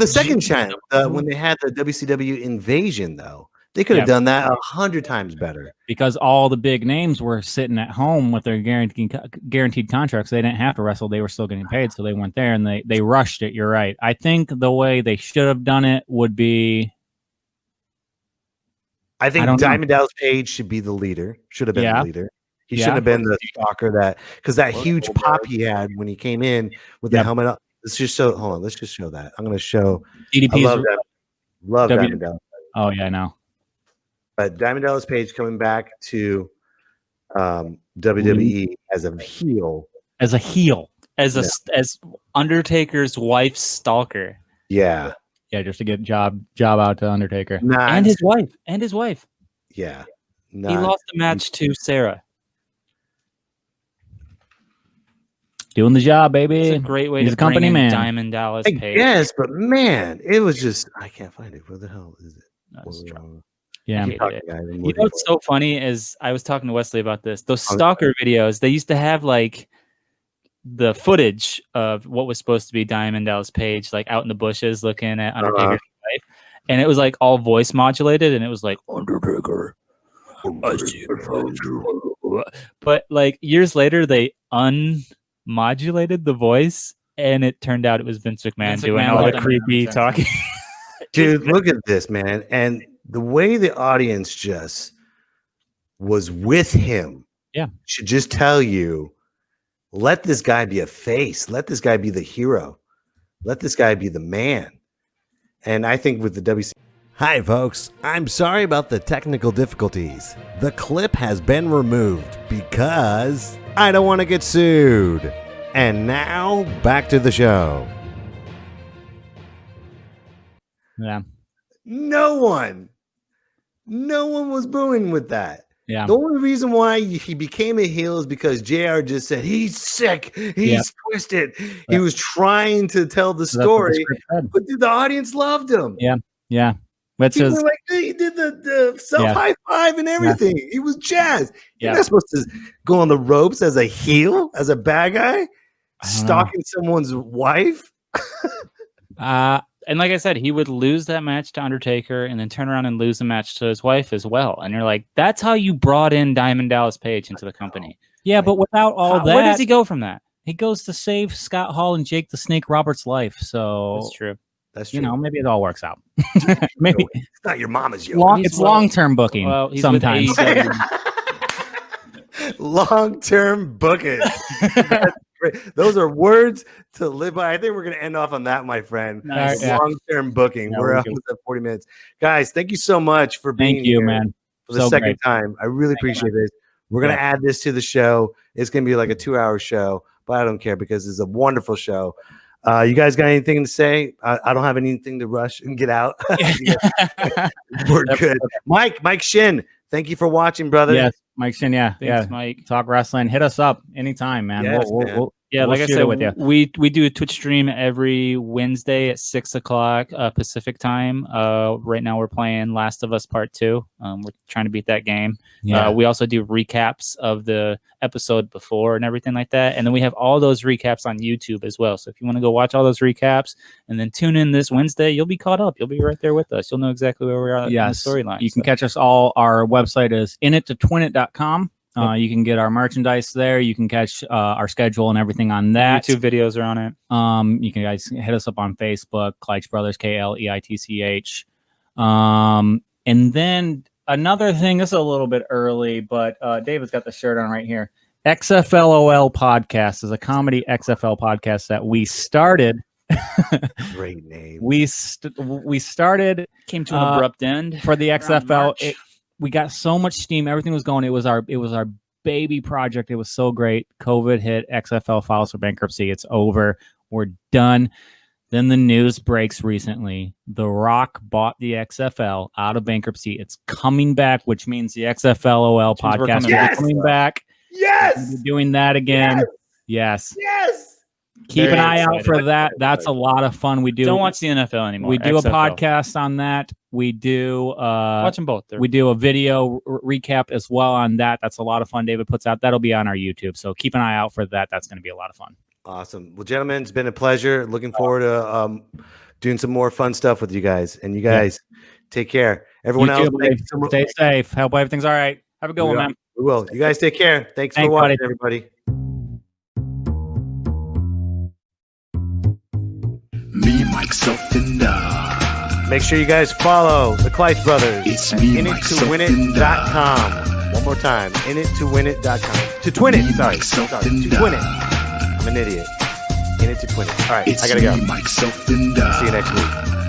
second channel, when they had the WCW invasion, though, they could have done that 100 times better. Because all the big names were sitting at home with their guaranteed contracts. They didn't have to wrestle. They were still getting paid, so they went there, and they rushed it. You're right. I think the way they should have done it would be... I think Diamond Dallas Page should be the leader. Should have been the leader. He shouldn't have been the stalker because that huge pop he had when he came in with the helmet up. Let's just show. Hold on. Let's just show that. I'm going to show. DDP's I love Diamond Dallas. Oh yeah, I know. But Diamond Dallas Page coming back to WWE as a heel. As Undertaker's wife's stalker. Yeah. Yeah, just to get job out to Undertaker. And his wife. Yeah. He lost the match to Sarah. Doing the job, baby. It's a great way He's to a company bring in man. Diamond Dallas Page. Yes, but man, it was just I can't find it. Where the hell is it? Yeah. You know what's so funny is I was talking to Wesley about this. Those stalker videos, they used to have like the footage of what was supposed to be Diamond Dallas Page, like out in the bushes looking at Undertaker's wife, and it was like all voice modulated, and it was like Undertaker. But like years later, they unmodulated the voice, and it turned out it was Vince McMahon doing all the creepy talking. Dude, look at this, man, and the way the audience just was with him. Yeah, should just tell you. Let this guy be a face. Let this guy be the hero. Let this guy be the man. And I think with the WC. Hi, folks. I'm sorry about the technical difficulties. The clip has been removed because I don't want to get sued. And now back to the show. Yeah. No one was booing with that. Yeah. The only reason why he became a heel is because JR just said he's sick, he's twisted. He was trying to tell the story, but the audience loved him. Yeah, yeah. Which People is were like, he did the self high five and everything. He was jazzed. You're not supposed to go on the ropes as a heel, as a bad guy, stalking someone's wife. And like I said, he would lose that match to Undertaker and then turn around and lose the match to his wife as well. And you're like, that's how you brought in Diamond Dallas Page into the company. Yeah, but without all that, where does he go from that? He goes to save Scott Hall and Jake the Snake Roberts' life. So that's true. That's true. You know, maybe it all works out. Maybe it's not your mama's yoke. It's long-term booking. Well, he's sometimes. Long-term booking. Those are words to live by. I think we're going to end off on that, my friend. Nice. Long-term booking. We're almost at 40 minutes. Guys, thank you so much for being Thank you, here man. for the second time. I really appreciate this. We're going to add this to the show. It's going to be like a 2-hour show, but I don't care because it's a wonderful show. You guys got anything to say? I don't have anything to rush and get out. We're good. Mike Shin, thank you for watching, brother. Yes, Mike Shin. Thanks, Mike. Talk wrestling. Hit us up anytime, man. Yes, Yeah, we'll like I shoot said, it with you. we do a Twitch stream every Wednesday at 6:00 Pacific time. Right now we're playing Last of Us Part 2. We're trying to beat that game. Yeah. We also do recaps of the episode before and everything like that. And then we have all those recaps on YouTube as well. So if you want to go watch all those recaps and then tune in this Wednesday, you'll be caught up. You'll be right there with us. You'll know exactly where we are in the storyline. You can catch us all. Our website is inittoTwinit.com. You can get our merchandise there. You can catch our schedule and everything on that. YouTube videos are on it. You can guys hit us up on Facebook, Kleitch Brothers, KLEITCH. And then another thing, this is a little bit early, but David's got the shirt on right here. XFLOL Podcast is a comedy XFL podcast that we started. Great name. We started. Came to an abrupt end for the XFL. We got so much steam. Everything was going. It was our baby project. It was so great. COVID hit. XFL files for bankruptcy. It's over. We're done. Then the news breaks recently. The Rock bought the XFL out of bankruptcy. It's coming back, which means the XFLOL podcast will be coming back. Yes. We're doing that again. Yes. Keep an eye out for that. That's a lot of fun. We do. Don't watch the NFL anymore. We do XFL. a podcast on that. We do. Watch them both. We do a video recap as well on that. That's a lot of fun. David puts out. That'll be on our YouTube. So keep an eye out for that. That's going to be a lot of fun. Awesome. Well, gentlemen, it's been a pleasure. Looking forward to doing some more fun stuff with you guys. And you guys take care. Everyone else, stay safe. Hope everything's all right. Have a good one, man. We will. You guys take care. Thanks for watching, everybody. Me, myself, and I. Make sure you guys follow the Kleitch Brothers. It's me, InItToWinIt.com. One more time. InItToWinIt.com. To twin it. Sorry. To twin it. I'm an idiot. In it to twin it. All right. I got to go. Myself and I. See you next week.